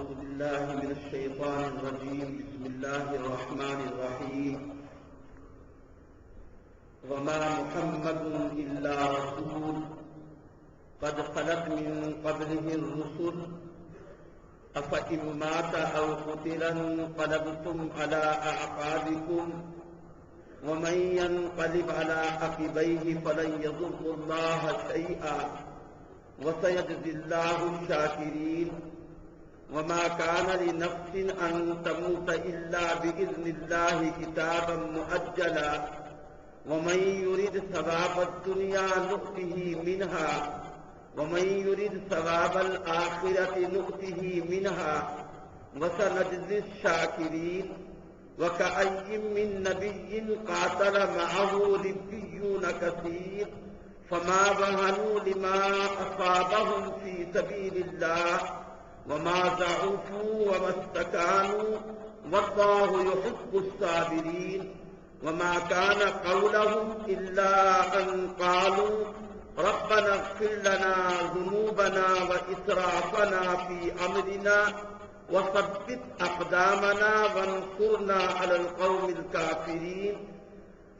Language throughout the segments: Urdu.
أعوذ بالله من الشيطان الرجيم. بسم الله الرحمن الرحيم. وما محمد إلا رسول قد خلت من قبله الرسل أفإن مات أو قتل انقلبتم على أعقابكم ومن ينقلب على عقبيه فلن يضر الله شيئا وسيجزي الله الشاكرين. وما كان لنفس أن تموت إلا بإذن الله كتابا مؤجلا ومن يرد ثواب الدنيا نؤته منها ومن يرد ثواب الآخرة نؤته منها وسنجزي الشاكرين. وكأي من نبي قاتل معه ربيون كثير فما وهنوا لما أصابهم في سبيل الله وما ضعفوا وما استكانوا والله يحب الصابرين. وما كان قولهم إلا أن قالوا ربنا اغفر لنا ذنوبنا وإسرافنا في أمرنا وثبت أقدامنا وانصرنا على القوم الكافرين.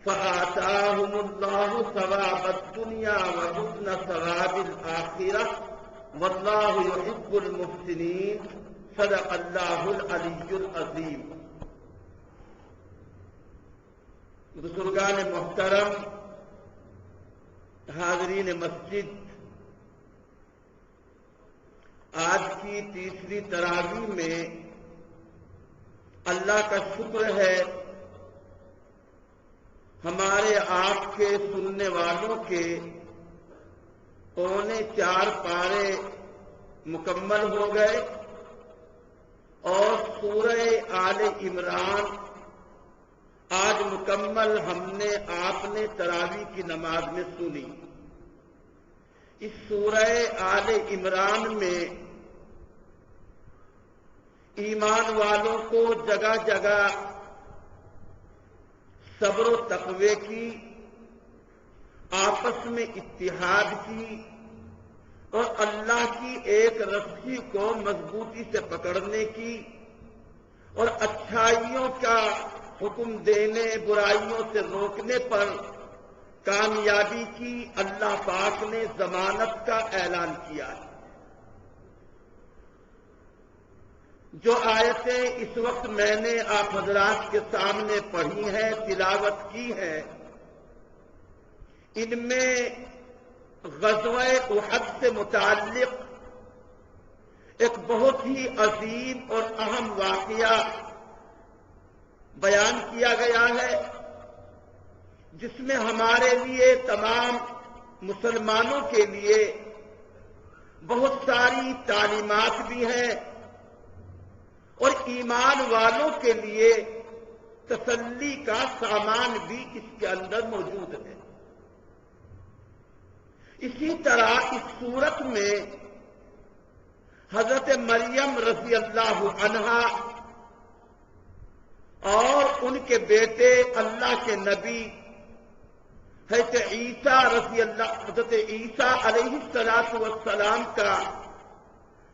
فآتاهم الله ثواب الدنيا وحسن ثواب الآخرة والله يحب المحسنين. صدق اللہ العلی العظیم. بزرگان محترم، حاضرین مسجد، آج کی تیسری تراویح میں اللہ کا شکر ہے ہمارے آپ کے سننے والوں کے 4 پارے مکمل ہو گئے اور سورہ آل عمران آج مکمل ہم نے آپ نے تراویح کی نماز میں سنی. اس سورہ آل عمران میں ایمان والوں کو جگہ جگہ صبر و تقوی کی، آپس میں اتحاد کی اور اللہ کی ایک رسی کو مضبوطی سے پکڑنے کی اور اچھائیوں کا حکم دینے، برائیوں سے روکنے پر کامیابی کی اللہ پاک نے ضمانت کا اعلان کیا ہے. جو آیتیں اس وقت میں نے آپ حضرات کے سامنے پڑھی ہیں، تلاوت کی ہیں، ان میں غزوہ احد سے متعلق ایک بہت ہی عظیم اور اہم واقعہ بیان کیا گیا ہے، جس میں ہمارے لیے تمام مسلمانوں کے لیے بہت ساری تعلیمات بھی ہیں اور ایمان والوں کے لیے تسلی کا سامان بھی اس کے اندر موجود ہے. اسی طرح اس صورت میں حضرت مریم رضی اللہ عنہا اور ان کے بیٹے اللہ کے نبی حضرت عیسیٰ علیہ السلام کا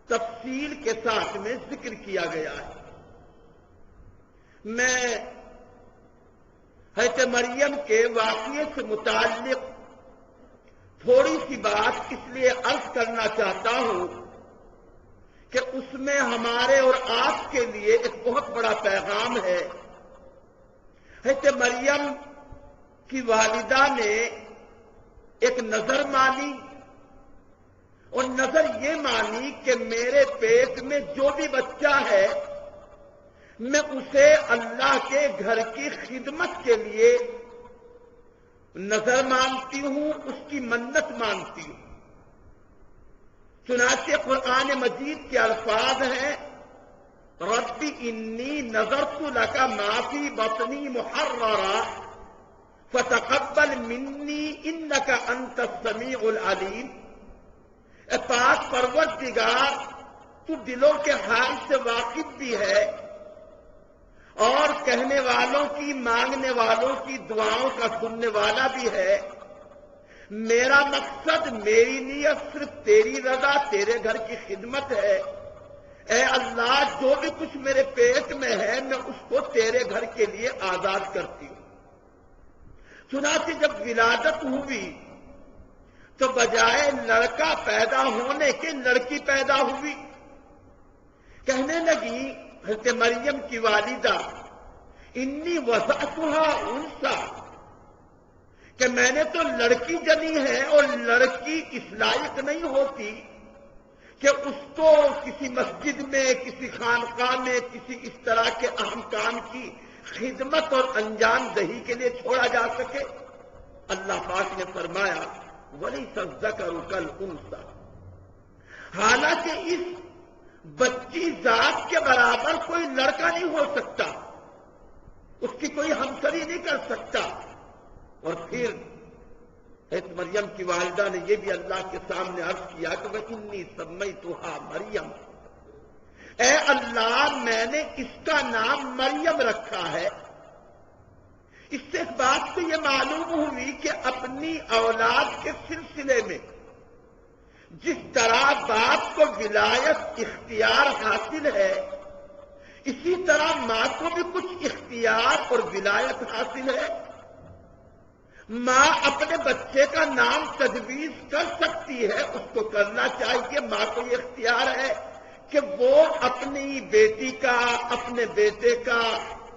تفصیل کے ساتھ میں ذکر کیا گیا ہے. میں حضرت مریم کے واقعے سے متعلق تھوڑی سی بات اس لیے عرض کرنا چاہتا ہوں کہ اس میں ہمارے اور آپ کے لیے ایک بہت بڑا پیغام ہے. حضرت مریم کی والدہ نے ایک نظر مانی اور نظر یہ مانی کہ میرے پیٹ میں جو بھی بچہ ہے میں اسے اللہ کے گھر کی خدمت کے لیے نظر مانتی ہوں، اس کی منت مانتی ہوں. چنانچہ قرآن مجید کے الفاظ ہیں رب انی نذرت لک ما فی بطنی محررا فتقبل منی انک انت السمیع العلیم. اے پاک پروردگار، تو دلوں کے حال سے واقف بھی ہے اور کہنے والوں کی، مانگنے والوں کی دعاؤں کا سننے والا بھی ہے. میرا مقصد، میری نیت صرف تیری رضا، تیرے گھر کی خدمت ہے. اے اللہ جو بھی کچھ میرے پیٹ میں ہے میں اس کو تیرے گھر کے لیے آزاد کرتی ہوں۔ چنانچہ جب ولادت ہوئی تو بجائے لڑکا پیدا ہونے کے لڑکی پیدا ہوئی۔ کہنے لگی حضرت مریم کی والدہ انی وضعتها انثى، کہ میں نے تو لڑکی جنی ہے اور لڑکی اس لائق نہیں ہوتی کہ اس کو کسی مسجد میں، کسی خانقاہ میں، کسی اس طرح کے اہم کام کی خدمت اور انجام دہی کے لیے چھوڑا جا سکے۔ اللہ پاک نے فرمایا وَلَيْسَ الذَّكَرُ كَالْأُنثَىٰ، حالانکہ اس بچی ذات کے برابر کوئی لڑکا نہیں ہو سکتا، اس کی کوئی ہمسری نہیں کر سکتا۔ اور پھر حضرت مریم کی والدہ نے یہ بھی اللہ کے سامنے عرض کیا کہ وَإِنِّي سَمَّيْتُهَا مریم، اے اللہ میں نے اس کا نام مریم رکھا ہے۔ اس سے اس بات کو یہ معلوم ہوئی کہ اپنی اولاد کے سلسلے میں جس طرح باپ کو ولایت اختیار حاصل ہے، اسی طرح ماں کو بھی کچھ اختیار اور ولایت حاصل ہے۔ ماں اپنے بچے کا نام تجویز کر سکتی ہے، اس کو کرنا چاہیے۔ ماں کو یہ اختیار ہے کہ وہ اپنی بیٹی کا، اپنے بیٹے کا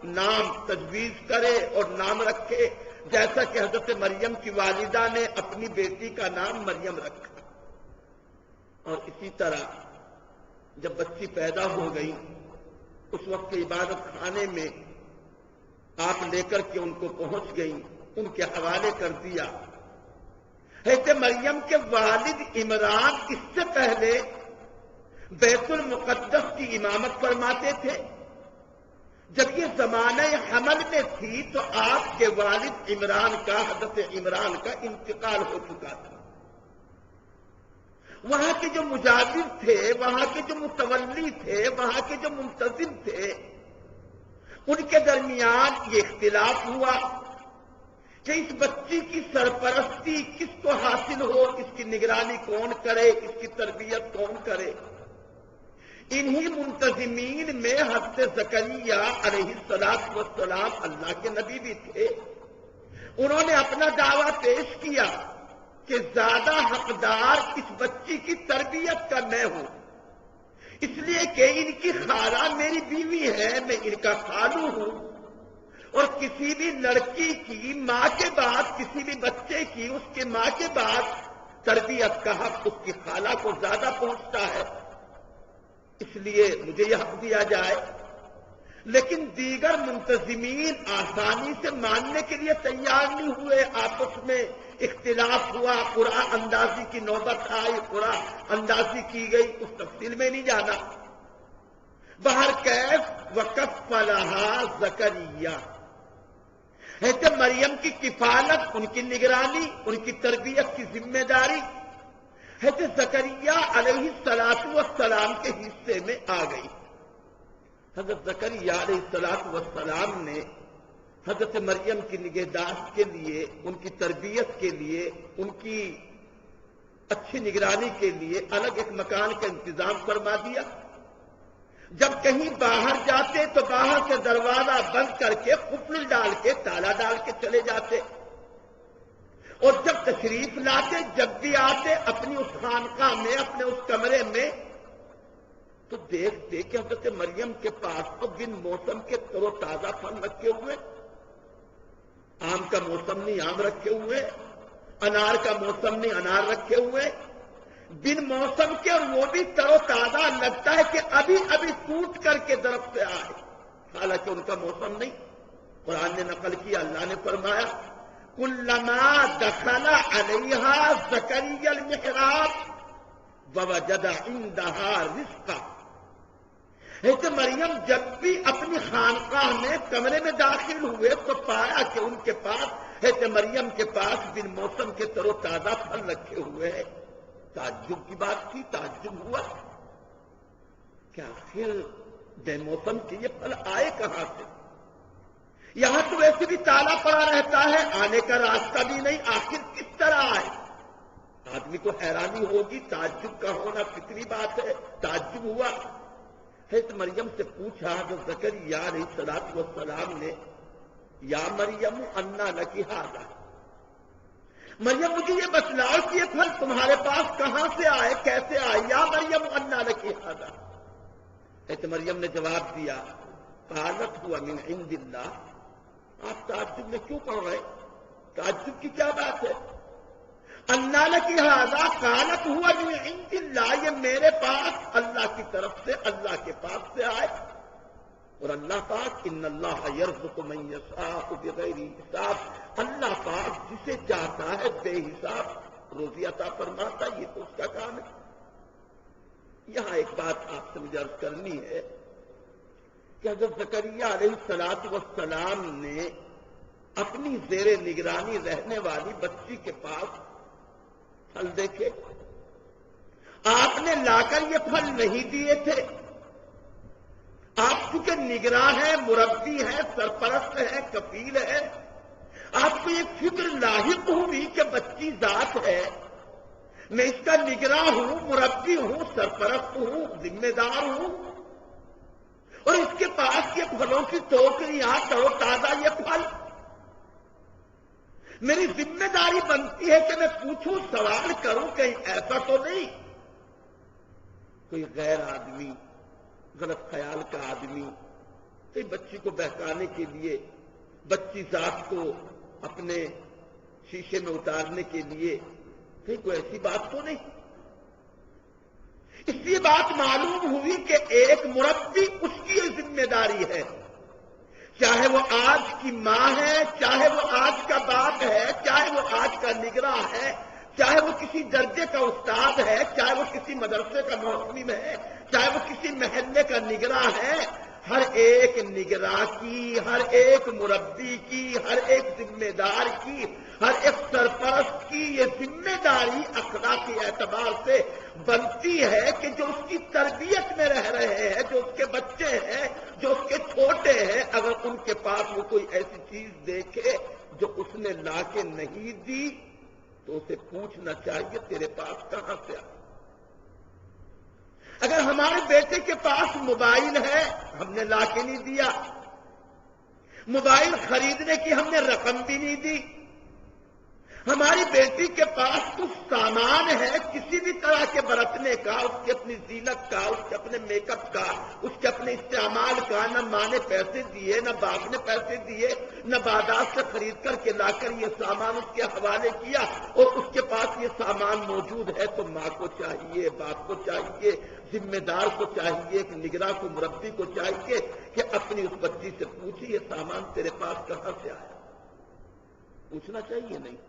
نام تجویز کرے اور نام رکھے، جیسا کہ حضرت مریم کی والدہ نے اپنی بیٹی کا نام مریم رکھا۔ اور اسی طرح جب بچی پیدا ہو گئی، اس وقت عبادت خانے میں آپ لے کر کے ان کو پہنچ گئی، ان کے حوالے کر دیا۔ حضرت مریم کے والد عمران اس سے پہلے بیت المقدس کی امامت فرماتے تھے۔ جب یہ زمانہ حمل میں تھی تو آپ کے والد عمران کا، حضرت عمران کا انتقال ہو چکا تھا۔ وہاں کے جو مجاور تھے، وہاں کے جو متولی تھے، وہاں کے جو منتظم تھے، ان کے درمیان یہ اختلاف ہوا کہ اس بچی کی سرپرستی کس کو حاصل ہو، اس کی نگرانی کون کرے، اس کی تربیت کون کرے۔ انہی منتظمین میں حضرت زکریا علیہ السلام اللہ کے نبی بھی تھے۔ انہوں نے اپنا دعویٰ پیش کیا کہ زیادہ حقدار اس بچی کی تربیت کا میں ہوں، اس لیے کہ ان کی خالہ میری بیوی ہے، میں ان کا خالو ہوں، اور کسی بھی لڑکی کی ماں کے بعد، کسی بھی بچے کی اس کے ماں کے بعد تربیت کا حق اس کی خالہ کو زیادہ پہنچتا ہے، اس لیے مجھے یہ حق دیا جائے۔ لیکن دیگر منتظمین آسانی سے ماننے کے لیے تیار نہیں ہوئے، آپس میں اختلاف ہوا، قرآن اندازی کی نوبت آئی، قرآن اندازی کی گئی، اس تفصیل میں نہیں جانا۔ بہرکیف وَكَفَّلَهَا زَكَرِيَّا، حضرت مریم کی کفالت، ان کی نگرانی، ان کی تربیت کی ذمہ داری حضرت زکریا علیہ السلام کے حصے میں آ گئی۔ حضرت زکریا علیہ السلام نے حضرت مریم کی نگہداشت کے لیے، ان کی تربیت کے لیے، ان کی اچھی نگرانی کے لیے الگ ایک مکان کا انتظام فرما دیا۔ جب کہیں باہر جاتے تو باہر سے دروازہ بند کر کے قفل ڈال کے، تالا ڈال کے چلے جاتے، اور جب تشریف لاتے، جب بھی آتے اپنی اس خانقاہ میں، اپنے اس کمرے میں، تو دیکھتے کہ حضرت مریم کے پاس تو بن موسم کے تر و تازہ پھل رکھے ہوئے، آم کا موسم نہیں آم رکھے ہوئے، انار کا موسم نہیں انار رکھے ہوئے، بن موسم کے، اور وہ بھی تر و تازہ، لگتا ہے کہ ابھی ابھی ٹوٹ کر کے درخت سے آئے، حالانکہ ان کا موسم نہیں۔ قرآن نے نقل کیا، اللہ نے فرمایا کلما دخل علیہا زکریا المحراب ووجد عندہا رزقا، حضرت مریم جب بھی اپنی خانقاہ میں، کمرے میں داخل ہوئے تو پایا کہ ان کے پاس، حضرت مریم کے پاس بن موسم کے تر و تازہ پھل رکھے ہوئے ہیں۔ تعجب کی بات تھی، تعجب ہوا کہ آخر بے موسم کے یہ پھل آئے کہاں سے؟ یہاں تو ویسے بھی تالا پڑا رہتا ہے، آنے کا راستہ بھی نہیں، آخر کس طرح آئے؟ آدمی کو حیرانی ہوگی، تعجب کا ہونا فطری بات ہے، تعجب ہوا۔ حضرت مریم سے پوچھا جو زکریا علیہ السلام نے، یا مریم انا لکی ھذا، مریم مجھے یہ بتلاؤ کہ یہ پھل تمہارے پاس کہاں سے آئے، کیسے آئے، یا مریم انا لکی ھذا۔ حضرت مریم نے جواب دیا، قالت هو من عند اللہ۔ آپ تعجب میں کیوں پڑھ رہے؟ تعجب کی کیا بات ہے؟ انا لکی ھذا قالت هو من عند اللہ، یہ میرے پاس اللہ کی طرف سے، اللہ کے پاس سے آئے۔ اور اللہ پاک ان اللہ یرزق من یشاء بغیر حساب، اللہ پاک جسے چاہتا ہے بے حساب روزی عطا فرماتا، یہ تو اس کا کام ہے۔ یہاں ایک بات آپ سے مجھے عرض کرنی ہے کہ حضرت زکریا علیہ السلام نے اپنی زیر نگرانی رہنے والی بچی کے پاس پھل دیکھے، آپ نے لا کر یہ پھل نہیں دیے تھے۔ آپ چونکہ نگراں ہیں، مربی ہیں، سرپرست ہیں، کفیل ہیں، آپ کو یہ فکر لاحق ہوئی کہ بچی ذات ہے، میں اس کا نگراں ہوں، مربی ہوں، سرپرست ہوں، ذمہ دار ہوں، اور اس کے پاس یہ پھلوں کی ٹوکریاں تر و تازہ یہ پھل، میری ذمہ داری بنتی ہے کہ میں پوچھوں، سوال کروں، کہیں ایسا تو نہیں کوئی غیر آدمی، غلط خیال کا آدمی کئی بچی کو بہکانے کے لیے، بچی ذات کو اپنے شیشے میں اتارنے کے لیے کہیں کوئی ایسی بات تو نہیں۔ اس لیے بات معلوم ہوئی کہ ایک مربی، اس کی یہ ذمہ داری ہے، چاہے وہ آج کی ماں ہے، چاہے وہ آج کا باپ ہے، چاہے وہ آج کا نگراں ہے، چاہے وہ کسی درجے کا استاد ہے، چاہے وہ کسی مدرسے کا معلم ہے، چاہے وہ کسی محلے کا نگراں ہے، ہر ایک نگراں کی، ہر ایک مربی کی، ہر ایک ذمہ دار کی، ہر ایک سرپرست کی یہ ذمہ داری اخلاقی اعتبار سے بنتی ہے کہ جو اس کی تربیت میں رہ رہے ہیں، جو اس کے بچے ہیں، جو اس کے چھوٹے ہیں، اگر ان کے پاس وہ کوئی ایسی چیز دیکھے جو اس نے لا کے نہیں دی تو اسے پوچھنا چاہیے تیرے پاس کہاں سے آیا۔ اگر ہمارے بیٹے کے پاس موبائل ہے، ہم نے لا کے نہیں دیا، موبائل خریدنے کی ہم نے رقم بھی نہیں دی، ہماری بیٹی کے پاس کچھ سامان ہے کسی بھی طرح کے برتنے کا، اس کے اپنی زینت کا، اس کے اپنے میک اپ کا، اس کے اپنے استعمال کا، نہ ماں نے پیسے دیے، نہ باپ نے پیسے دیے، نہ بازار سے خرید کر کے لا کر یہ سامان اس کے حوالے کیا، اور اس کے پاس یہ سامان موجود ہے، تو ماں کو چاہیے، باپ کو چاہیے، ذمہ دار کو چاہیے، کہ نگراں کو، مربی کو چاہیے کہ اپنی اس بچی سے پوچھے یہ سامان تیرے پاس کہاں سے آیا۔ پوچھنا چاہیے نہیں؟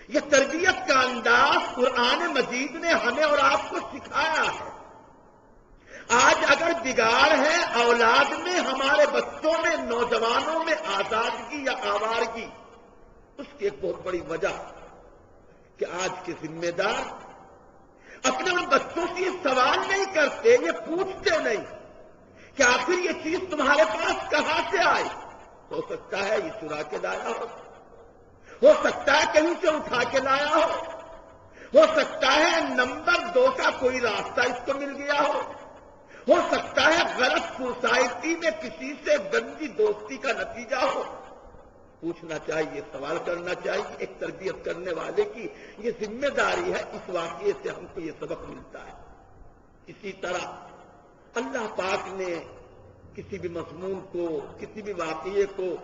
یہ تربیت کا انداز قرآن مجید نے ہمیں اور آپ کو سکھایا ہے۔ آج اگر بگاڑ ہے اولاد میں، ہمارے بچوں میں، نوجوانوں میں آزادگی یا آوارگی، اس کی ایک بہت بڑی وجہ کہ آج کے ذمہ دار اپنے ان بچوں سے یہ سوال نہیں کرتے، یہ پوچھتے نہیں کہ آخر یہ چیز تمہارے پاس کہاں سے آئی۔ ہو سکتا ہے یہ چرا کے لایا ہو سکتا ہے کہیں سے اٹھا کے لایا ہو سکتا ہے نمبر 2 کا کوئی راستہ اس کو مل گیا ہو سکتا ہے غلط سوسائٹی میں کسی سے گندی دوستی کا نتیجہ ہو۔ پوچھنا چاہیے، سوال کرنا چاہیے، ایک تربیت کرنے والے کی یہ ذمہ داری ہے۔ اس واقعے سے ہم کو یہ سبق ملتا ہے۔ اسی طرح اللہ پاک نے کسی بھی مضمون کو، کسی بھی واقعے کو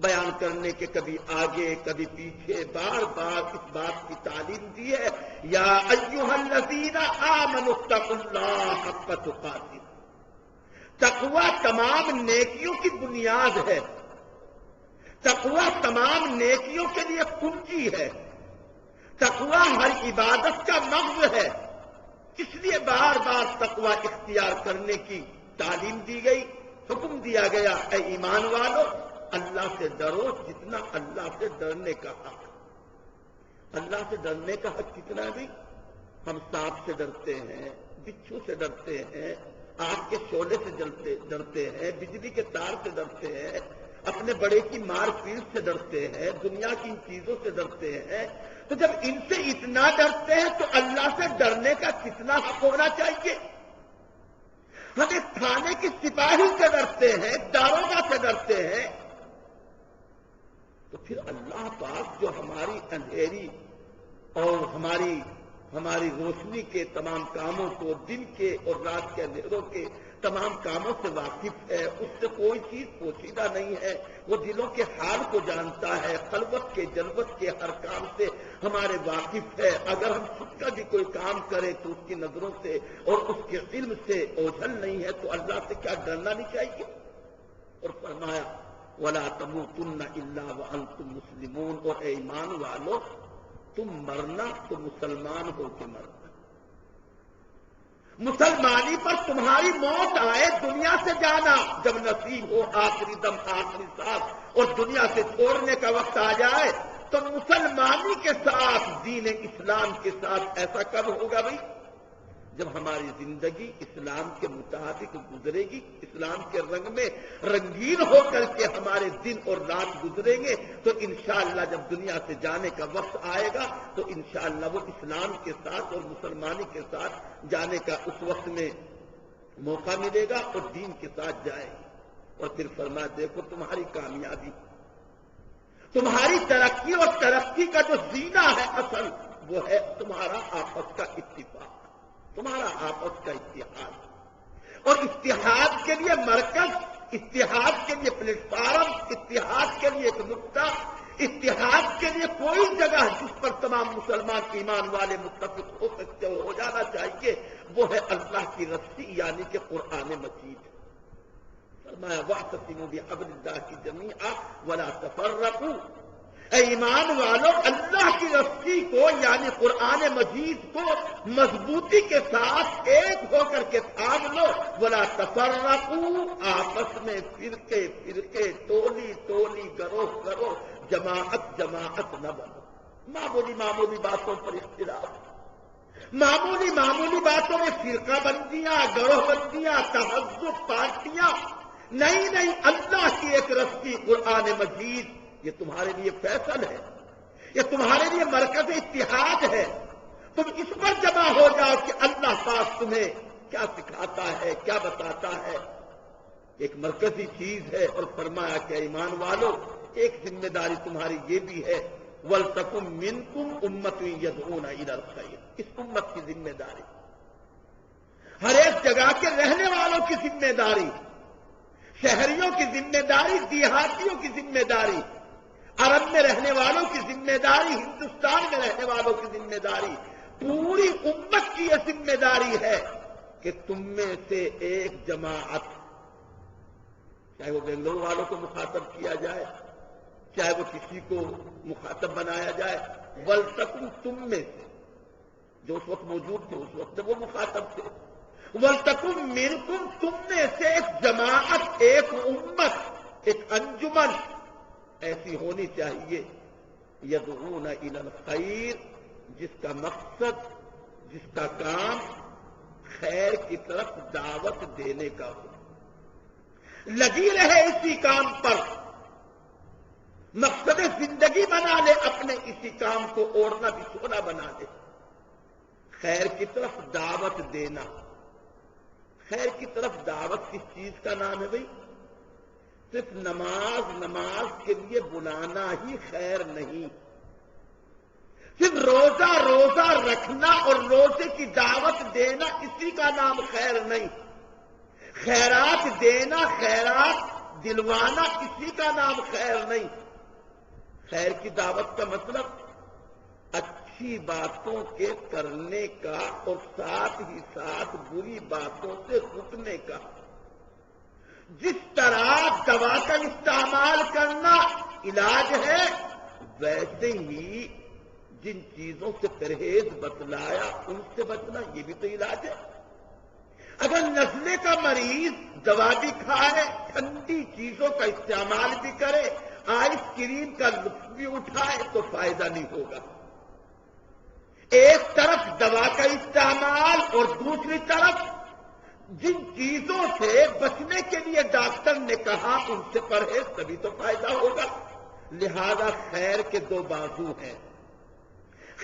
بیان کرنے کے کبھی آگے کبھی پیچھے بار بار اس بات کی تعلیم دی ہے، یا ایھا الذین آمنوا اتقوا اللہ حق تقاتہ۔ تقوی تمام نیکیوں کی بنیاد ہے، تقوی تمام نیکیوں کے لیے کنجی ہے، تقوی ہر عبادت کا مغز ہے۔ اس لیے بار بار تقوی اختیار کرنے کی تعلیم دی گئی، حکم دیا گیا، اے ایمان والو اللہ سے ڈرو جتنا اللہ سے ڈرنے کا حق۔ اللہ سے ڈرنے کا حق کتنا بھی؟ ہم سانپ سے ڈرتے ہیں، بچھو سے ڈرتے ہیں، آگ کے شعلے سے ڈرتے ہیں، بجلی کے تار سے ڈرتے ہیں، اپنے بڑے کی مار پیٹ سے ڈرتے ہیں، دنیا کی ان چیزوں سے ڈرتے ہیں۔ تو جب ان سے اتنا ڈرتے ہیں تو اللہ سے ڈرنے کا کتنا حق ہونا چاہیے؟ ہم ایک تھانے کی سپاہی سے ڈرتے ہیں، داروغہ سے ڈرتے ہیں، تو پھر اللہ پاک جو ہماری اندھیری اور ہماری روشنی کے تمام کاموں کو، دن کے اور رات کے اندھیروں کے تمام کاموں سے واقف ہے، اس سے کوئی چیز پوشیدہ نہیں ہے، وہ دلوں کے حال کو جانتا ہے، خلوت کے جلوت کے ہر کام سے ہمارے واقف ہے۔ اگر ہم خود کا بھی کوئی کام کریں تو اس کی نظروں سے اور اس کے علم سے اوجھل نہیں ہے، تو اللہ سے کیا ڈرنا نہیں چاہیے؟ اور فرمایا وَلَا تَمُوتُنَّ إِلَّا وَأَنْتُمْ مُسْلِمُونَ، اور اے ایمان والو تم مرنا تو مسلمان ہو کے مرنا، مسلمانی پر تمہاری موت آئے، دنیا سے جانا جب نصیب ہو، آخری دم آخری سانس اور دنیا سے چھوڑنے کا وقت آ جائے تو مسلمانی کے ساتھ، دین اسلام کے ساتھ ایسا کب ہوگا بھائی؟ جب ہماری زندگی اسلام کے مطابق گزرے گی، اسلام کے رنگ میں رنگین ہو کر کے ہمارے دن اور رات گزریں گے، تو انشاءاللہ جب دنیا سے جانے کا وقت آئے گا تو انشاءاللہ وہ اسلام کے ساتھ اور مسلمانی کے ساتھ جانے کا اس وقت میں موقع ملے گا اور دین کے ساتھ جائے گی۔ اور پھر فرمایا دیکھو تمہاری کامیابی، تمہاری ترقی اور ترقی کا جو زینہ ہے اصل، وہ ہے تمہارا آپس کا اتفاق، تمہارا آپس کا اتحاد، اور اتحاد کے لیے مرکز، اتحاد کے لیے پلیٹ فارم، اتحاد کے لیے ایک نقطہ، اتحاد کے لیے کوئی جگہ جس پر تمام مسلمان ایمان والے متفق ہو سکتے ہو جانا چاہیے، وہ ہے اللہ کی رسی یعنی کہ قرآن مجید۔ فرمایا وَاعْتَصِمُوا بِحَبْلِ اللَّهِ جَمِيعًا وَلَا تَفَرَّقُوا، اے ایمان والو اللہ کی رسی کو یعنی قرآن مجید کو مضبوطی کے ساتھ ایک ہو کر کے تھام لو، وَلَا تَفَرَّقُوا، آپس میں فرقے فرقے، ٹولی ٹولی، گروہ گروہ، جماعت جماعت نہ بنو۔ معمولی معمولی باتوں پر اختلاف، معمولی معمولی باتوں میں فرقہ بندیاں، گروہ بندیاں، تہذب، پارٹیاں، نہیں، اللہ کی ایک رسی قرآن مجید، یہ تمہارے لیے فیصل ہے، یہ تمہارے لیے مرکز اتحاد ہے۔ تم اس پر جمع ہو جاؤ کہ اللہ پاک تمہیں کیا سکھاتا ہے، کیا بتاتا ہے، ایک مرکزی چیز ہے۔ اور فرمایا کہ ایمان والو ایک ذمہ داری تمہاری یہ بھی ہے، وَلْتَكُن مِّنكُمْ أُمَّةٌ يَدْعُونَ إِلَى الْخَيْرِ، اس امت کی ذمہ داری، ہر ایک جگہ کے رہنے والوں کی ذمہ داری، شہریوں کی ذمہ داری، دیہاتیوں کی ذمہ داری، عرب میں رہنے والوں کی ذمہ داری، ہندوستان میں رہنے والوں کی ذمہ داری، پوری امت کی یہ ذمہ داری ہے کہ تم میں سے ایک جماعت، چاہے وہ بنگلور والوں کو مخاطب کیا جائے، چاہے وہ کسی کو مخاطب بنایا جائے، وَلْتَكُن، تم میں سے جو اس وقت موجود تھے، اس وقت وہ مخاطب تھے، وَلْتَكُن مِّنكُمْ، تم میں سے ایک جماعت، ایک امت، ایک انجمن ایسی ہونی چاہیے، يَدْعُونَ إِلَى الْخَيْرِ، جس کا مقصد، جس کا کام خیر کی طرف دعوت دینے کا ہو، لگی رہے اسی کام پر، مقصد زندگی بنا لے اپنے اسی کام کو، اوڑھنا بچھونا بنا لے، خیر کی طرف دعوت دینا۔ خیر کی طرف دعوت کس چیز کا نام ہے بھائی؟ صرف نماز کے لیے بلانا ہی خیر نہیں، صرف روزہ رکھنا اور روزے کی دعوت دینا اسی کا نام خیر نہیں، خیرات دینا، خیرات دلوانا اسی کا نام خیر نہیں۔ خیر کی دعوت کا مطلب اچھی باتوں کے کرنے کا اور ساتھ ہی ساتھ بری باتوں سے رکنے کا۔ جس طرح دوا کا استعمال کرنا علاج ہے، ویسے ہی جن چیزوں سے پرہیز بتلایا ان سے بچنا یہ بھی تو علاج ہے۔ اگر نزلے کا مریض دوا بھی کھائے، ٹھنڈی چیزوں کا استعمال بھی کرے، آئس کریم کا لطف بھی اٹھائے تو فائدہ نہیں ہوگا۔ ایک طرف دوا کا استعمال اور دوسری طرف جن چیزوں سے بچنے کے لیے ڈاکٹر نے کہا ان سے پرہیز، تبھی تو فائدہ ہوگا۔ لہذا خیر کے دو بازو ہیں،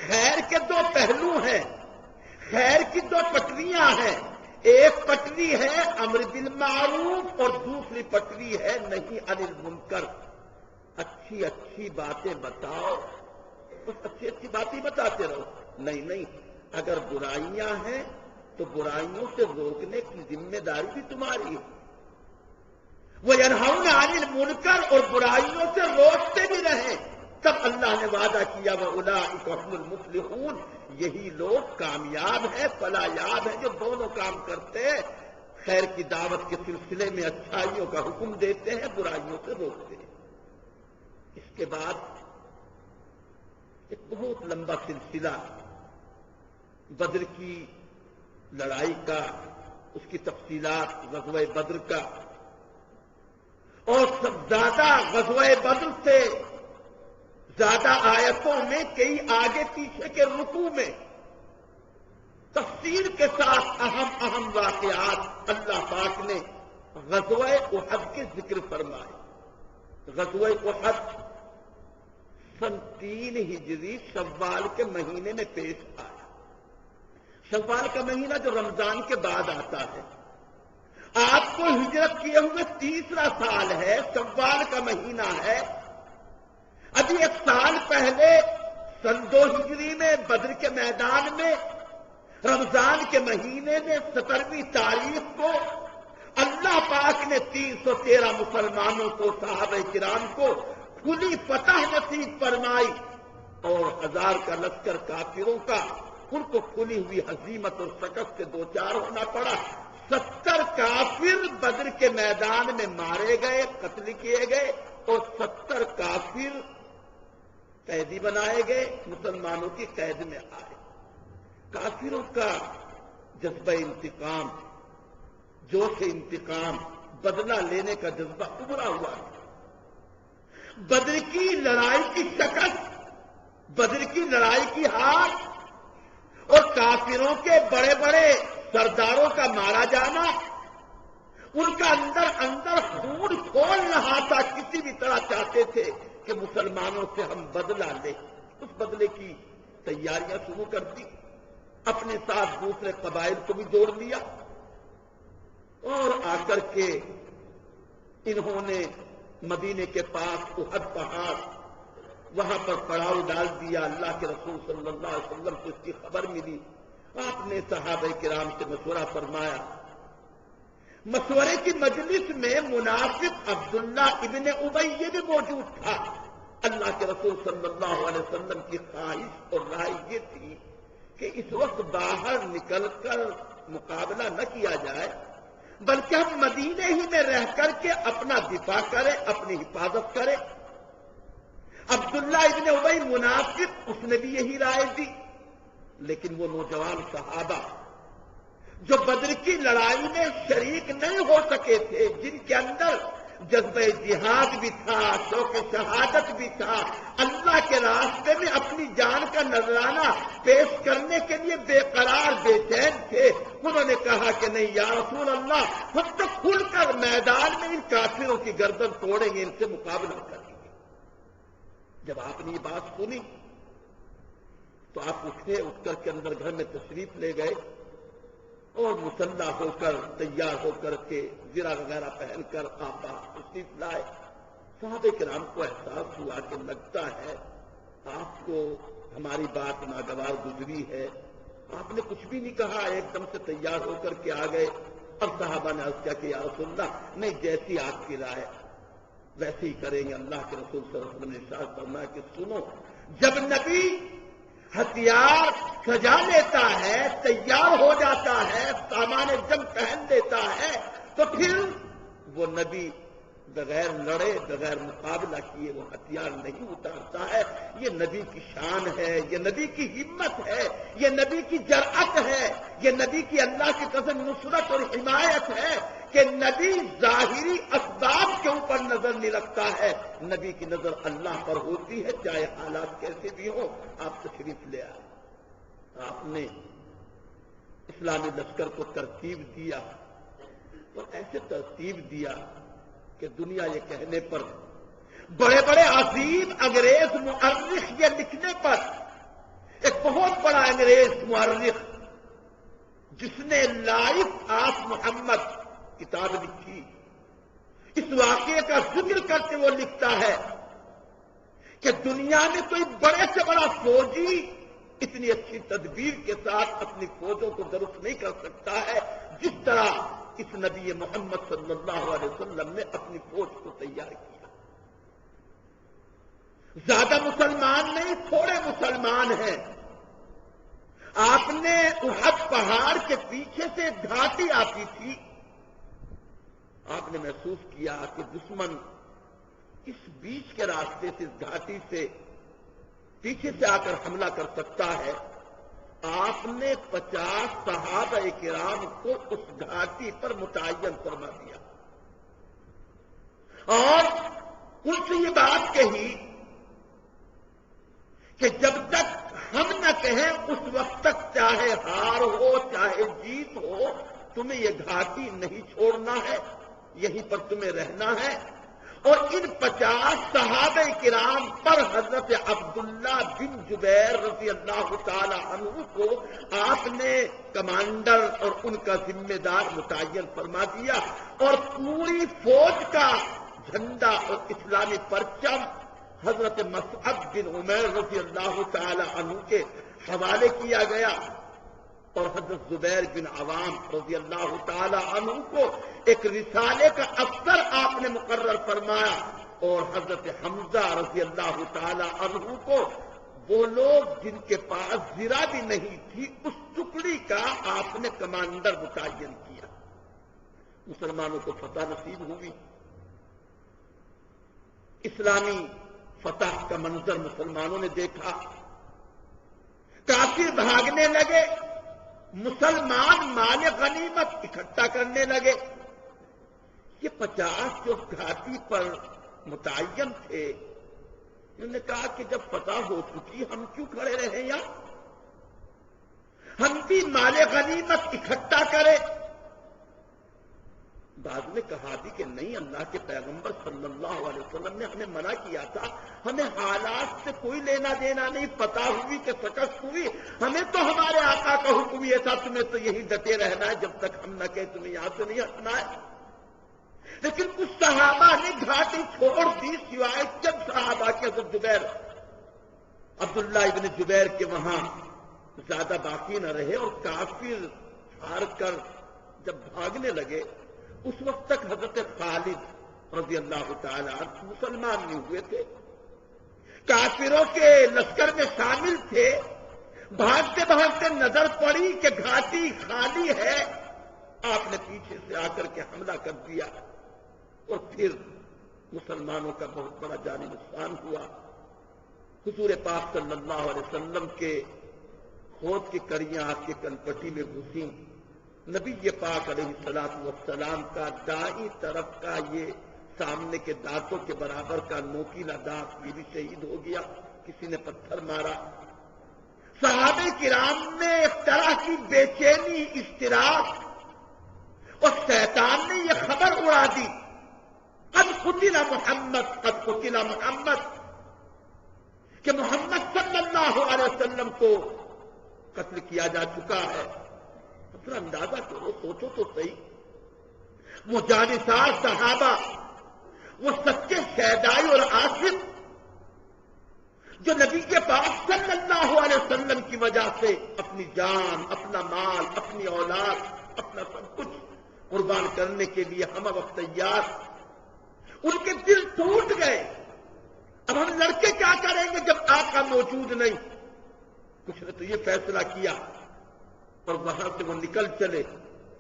خیر کے دو پہلو ہیں، خیر کی دو پٹریاں ہیں، ایک پٹری ہے امر بالمعروف اور دوسری پٹری ہے نہی عن المنکر. اچھی اچھی باتیں بتاؤ، بس اچھی اچھی باتیں بتاتے رہو. نہیں، اگر برائیاں ہیں تو برائیوں سے روکنے کی ذمہ داری بھی تمہاری ہے. وَيَنْهَوْنَ عَنِ الْمُنْكَرِ اور برائیوں سے روکتے بھی رہیں. تب اللہ نے وعدہ کیا وَأُولَٰئِكَ هُمُ الْمُفْلِحُونَ، یہی لوگ کامیاب ہیں، فلاحیاب ہیں جو دونوں کام کرتے ہیں، خیر کی دعوت کے سلسلے میں اچھائیوں کا حکم دیتے ہیں، برائیوں سے روکتے ہیں. اس کے بعد ایک بہت لمبا سلسلہ بدر کی لڑائی کا، اس کی تفصیلات غزوہ بدر کا، اور سب زیادہ غزوہ بدر سے زیادہ آیتوں میں کئی آگے پیچھے کے رکوع میں تفصیل کے ساتھ اہم واقعات اللہ پاک نے غزوہ احد کے ذکر فرمائے. غزوہ احد سن 3 ہجری شوال کے مہینے میں پیش آیا. شوال کا مہینہ جو رمضان کے بعد آتا ہے. آپ کو ہجرت کیے ہوئے 3را سال ہے، شوال کا مہینہ ہے. ابھی 1 سال پہلے سن 2 ہجری میں بدر کے میدان میں رمضان کے مہینے میں 17ویں تاریخ کو اللہ پاک نے 313 مسلمانوں کو، صحابہ کرام کو کھلی فتح نصیب فرمائی، اور 1000 کا لشکر کافروں کا ان کو کھلی ہوئی ہزیمت اور شکست سے دوچار ہونا پڑا. 70 کافر بدر کے میدان میں مارے گئے، قتل کیے گئے، اور 70 کافر قیدی بنائے گئے، مسلمانوں کی قید میں آئے. کافروں کا جذبہ انتقام، جوش انتقام، بدلہ لینے کا جذبہ ابھرا ہوا ہے. بدر کی لڑائی کی شکست، بدر کی لڑائی کی ہار اور کافروں کے بڑے بڑے سرداروں کا مارا جانا ان کا اندر خون کھول رہا تھا. کسی بھی طرح چاہتے تھے کہ مسلمانوں سے ہم بدلہ لیں. اس بدلے کی تیاریاں شروع کر دی، اپنے ساتھ دوسرے قبائل کو بھی جوڑ لیا، اور آ کر کے انہوں نے مدینے کے پاس احد پہاڑ وہاں پر پڑاؤ ڈال دیا. اللہ کے رسول صلی اللہ علیہ وسلم کو اس کی خبر ملی. آپ نے صحابہ کرام سے مشورہ فرمایا. مشورے کی مجلس میں منافق عبداللہ ابن ابی بھی موجود تھا. اللہ کے رسول صلی اللہ علیہ وسلم کی خواہش اور رائے یہ تھی کہ اس وقت باہر نکل کر مقابلہ نہ کیا جائے، بلکہ ہم مدینے ہی میں رہ کر کے اپنا دفاع کریں، اپنی حفاظت کریں. عبداللہ ابن ابی منافق، اس نے بھی یہی رائے دی. لیکن وہ نوجوان صحابہ جو بدر کی لڑائی میں شریک نہیں ہو سکے تھے، جن کے اندر جذبہ جہاد بھی تھا، شوق شہادت بھی تھا، اللہ کے راستے میں اپنی جان کا نذرانہ پیش کرنے کے لیے بے قرار بے چین تھے، انہوں نے کہا کہ نہیں یا رسول اللہ، ہم تو کھل کر میدان میں ان کافروں کی گردن توڑیں گے، ان سے مقابلہ کریں گے. جب آپ نے یہ بات سنی تو آپ اٹھ کر کے اندر گھر میں تشریف لے گئے، اور مسلح ہو کر تیار ہو کر کے زرہ وغیرہ پہن کر آپ تشریف لائے. صحابہ کرام کو احساس ہوا کہ لگتا ہے آپ کو ہماری بات ناگوار گزری ہے. آپ نے کچھ بھی نہیں کہا، ایک دم سے تیار ہو کر کے آ گئے. اب صحابہ نے عرض کیا کہ یا رسول اللہ، نہیں جیسی آپ کی رائے ویسے ہی کریں گے. اللہ کے رسول صلی اللہ علیہ وسلم نے ارشاد فرمایا کہ سنو، جب نبی ہتھیار سجا لیتا ہے، تیار ہو جاتا ہے، سامان جنگ پہن لیتا ہے، تو پھر وہ نبی بغیر لڑے، بغیر مقابلہ کیے وہ ہتھیار نہیں اتارتا ہے. یہ نبی کی شان ہے، یہ نبی کی ہمت ہے، یہ نبی کی جرأت ہے، یہ نبی کی اللہ کی قسم نصرت اور حمایت ہے کہ نبی ظاہری اسباب کے اوپر نظر نہیں رکھتا ہے، نبی کی نظر اللہ پر ہوتی ہے، چاہے حالات کیسے بھی ہوں. آپ تشریف لے آئے. آپ نے اسلامی لشکر کو ترتیب دیا، اور ایسے ترتیب دیا کہ دنیا یہ کہنے پر، بڑے بڑے عظیم انگریز مؤرخ یہ لکھنے پر، ایک بہت بڑا انگریز مؤرخ جس نے لائف آف محمد کتاب لکھی، اس واقعے کا ذکر کرتے وہ لکھتا ہے کہ دنیا میں کوئی بڑے سے بڑا فوجی اتنی اچھی تدبیر کے ساتھ اپنی فوجوں کو درست نہیں کر سکتا ہے جس طرح اس نبی محمد صلی اللہ علیہ وسلم نے اپنی فوج کو تیار کیا۔ زیادہ مسلمان نہیں، تھوڑے مسلمان ہیں۔ آپ نے احد پہاڑ کے پیچھے سے ایک گھاٹی آتی تھی، آپ نے محسوس کیا کہ دشمن اس بیچ کے راستے سے، اس گھاٹی سے پیچھے سے آ کر حملہ کر سکتا ہے۔ آپ نے 50 صحابہ کرام کو اس گھاٹی پر متعین فرما دیا اور ان سے یہ بات کہی کہ جب تک ہم نہ کہیں اس وقت تک چاہے ہار ہو چاہے جیت ہو، تمہیں یہ گھاٹی نہیں چھوڑنا ہے، یہیں پر تمہیں رہنا ہے۔ اور ان 50 صحابہ کرام پر حضرت عبداللہ بن جبیر رضی اللہ تعالی عنہ کو آپ نے کمانڈر اور ان کا ذمہ دار متعین فرما دیا، اور پوری فوج کا جھنڈا اور اسلامی پرچم حضرت مصعب بن عمیر رضی اللہ تعالی عنہ کے حوالے کیا گیا، اور حضرت زبیر بن عوام رضی اللہ تعالی عنہ کو ایک رسالے کا افسر آپ نے مقرر فرمایا، اور حضرت حمزہ رضی اللہ تعالی عنہ کو وہ لوگ جن کے پاس زرہ بھی نہیں تھی اس ٹکڑی کا آپ نے کمانڈر متعین کیا۔ مسلمانوں کو فتح نصیب ہوئی، اسلامی فتح کا منظر مسلمانوں نے دیکھا، کافر بھاگنے لگے، مسلمان مال غنیمت اکٹھا کرنے لگے۔ یہ 50 جو گھاٹی پر متعین تھے، انہوں نے کہا کہ جب فتح ہو چکی ہم کیوں کھڑے رہے یہاں، ہم بھی مال غنیمت اکٹھا کریں۔ بعد میں کہا بھی کہ نہیں، اللہ کے پیغمبر صلی اللہ علیہ وسلم نے ہمیں منع کیا تھا، ہمیں حالات سے کوئی لینا دینا نہیں، پتہ ہوئی کہ شکست ہوئی، ہمیں تو ہمارے آقا کا حکم یہ تھا تمہیں تو یہی ڈٹے رہنا ہے جب تک ہم نہ کہیں تمہیں یہاں سے نہیں ہٹنا ہے۔ لیکن کچھ صحابہ نے گھاٹی چھوڑ دی، سوائے چند صحابہ کے، حضرت جبیر عبداللہ ابن جبیر کے وہاں زیادہ باقی نہ رہے، اور کافر ہار کر جب بھاگنے لگے اس وقت تک حضرت خالد رضی اللہ تعالی عنہ مسلمان نہیں ہوئے تھے، کافروں کے لشکر میں شامل تھے۔ بھاگتے بھاگتے نظر پڑی کہ گھاٹی خالی ہے، آپ نے پیچھے سے آ کر کے حملہ کر دیا، اور پھر مسلمانوں کا بہت بڑا جانی نقصان ہوا۔ حضور پاک صلی اللہ علیہ وسلم کے خود کی کڑیاں آپ کے کنپٹی میں گھسیں، نبی پاک علیہ السلام کا دائیں طرف کا یہ سامنے کے دانتوں کے برابر کا نوکیلا دانت یہ بھی شہید ہو گیا، کسی نے پتھر مارا۔ صحابہ کرام میں ایک طرح کی بے چینی، اضطراب، اور شیطان نے یہ خبر اڑا دی، قد قتل محمد، قد قتل محمد، کہ محمد صلی اللہ علیہ وسلم کو قتل کیا جا چکا ہے۔ اپنا اندازہ کرو، سوچو تو صحیح، وہ جانثار صحابہ، وہ سچے شہدائی اور عاصم جو نبی کے پاس صلی اللہ علیہ وسلم کی وجہ سے اپنی جان، اپنا مال، اپنی اولاد، اپنا سب کچھ قربان کرنے کے لیے ہم وقت تیار، ان کے دل ٹوٹ گئے۔ اب ہم لڑکے کیا کریں گے جب آقا موجود نہیں؟ کچھ نے تو یہ فیصلہ کیا اور وہاں سے وہ نکل چلے،